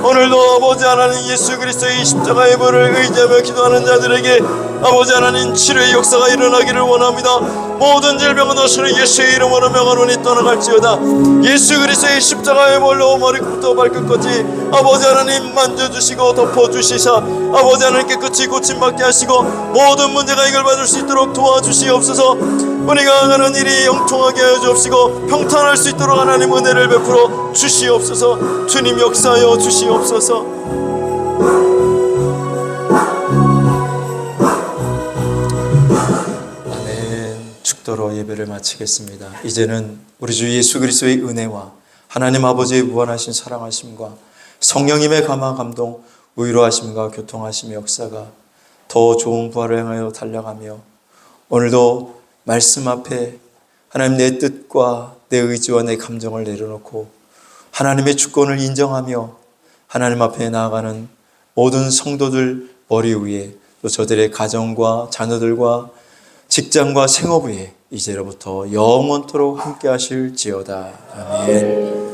오늘도 아버지 하나님 예수 그리스도의 십자가의 벌을 의지하며 기도하는 자들에게 아버지 하나님 치료의 역사가 일어나기를 원합니다. 모든 질병은 너시는 예수의 이름으로 명하노니 떠나갈지어다. 예수 그리스도의 십자가의 벌로 머리부터 발끝까지 아버지 하나님 만져주시고 덮어주시사 아버지 하나님 깨끗이 고침받게 하시고 모든 문제가 해결받을 수 있도록 도와주시옵소서. 우리가 하는 일이 영통하게 하여 주옵시고 평탄할 수 있도록 하나님 은혜를 베풀어 주시옵소서. 주님 역사하여 주시옵소서. 축도로 예배를 마치겠습니다. 이제는 우리 주 예수 그리스도의 은혜와 하나님 아버지의 무한하신 사랑하심과 성령님의 감화 감동 위로하심과 교통하심의 역사가 더 좋은 부활을 향하여 달려가며 오늘도 말씀 앞에 하나님 내 뜻과 내 의지와 내 감정을 내려놓고 하나님의 주권을 인정하며 하나님 앞에 나아가는 모든 성도들 머리 위에 또 저들의 가정과 자녀들과 직장과 생업 위에 이제로부터 영원토록 함께 하실지어다. 아멘.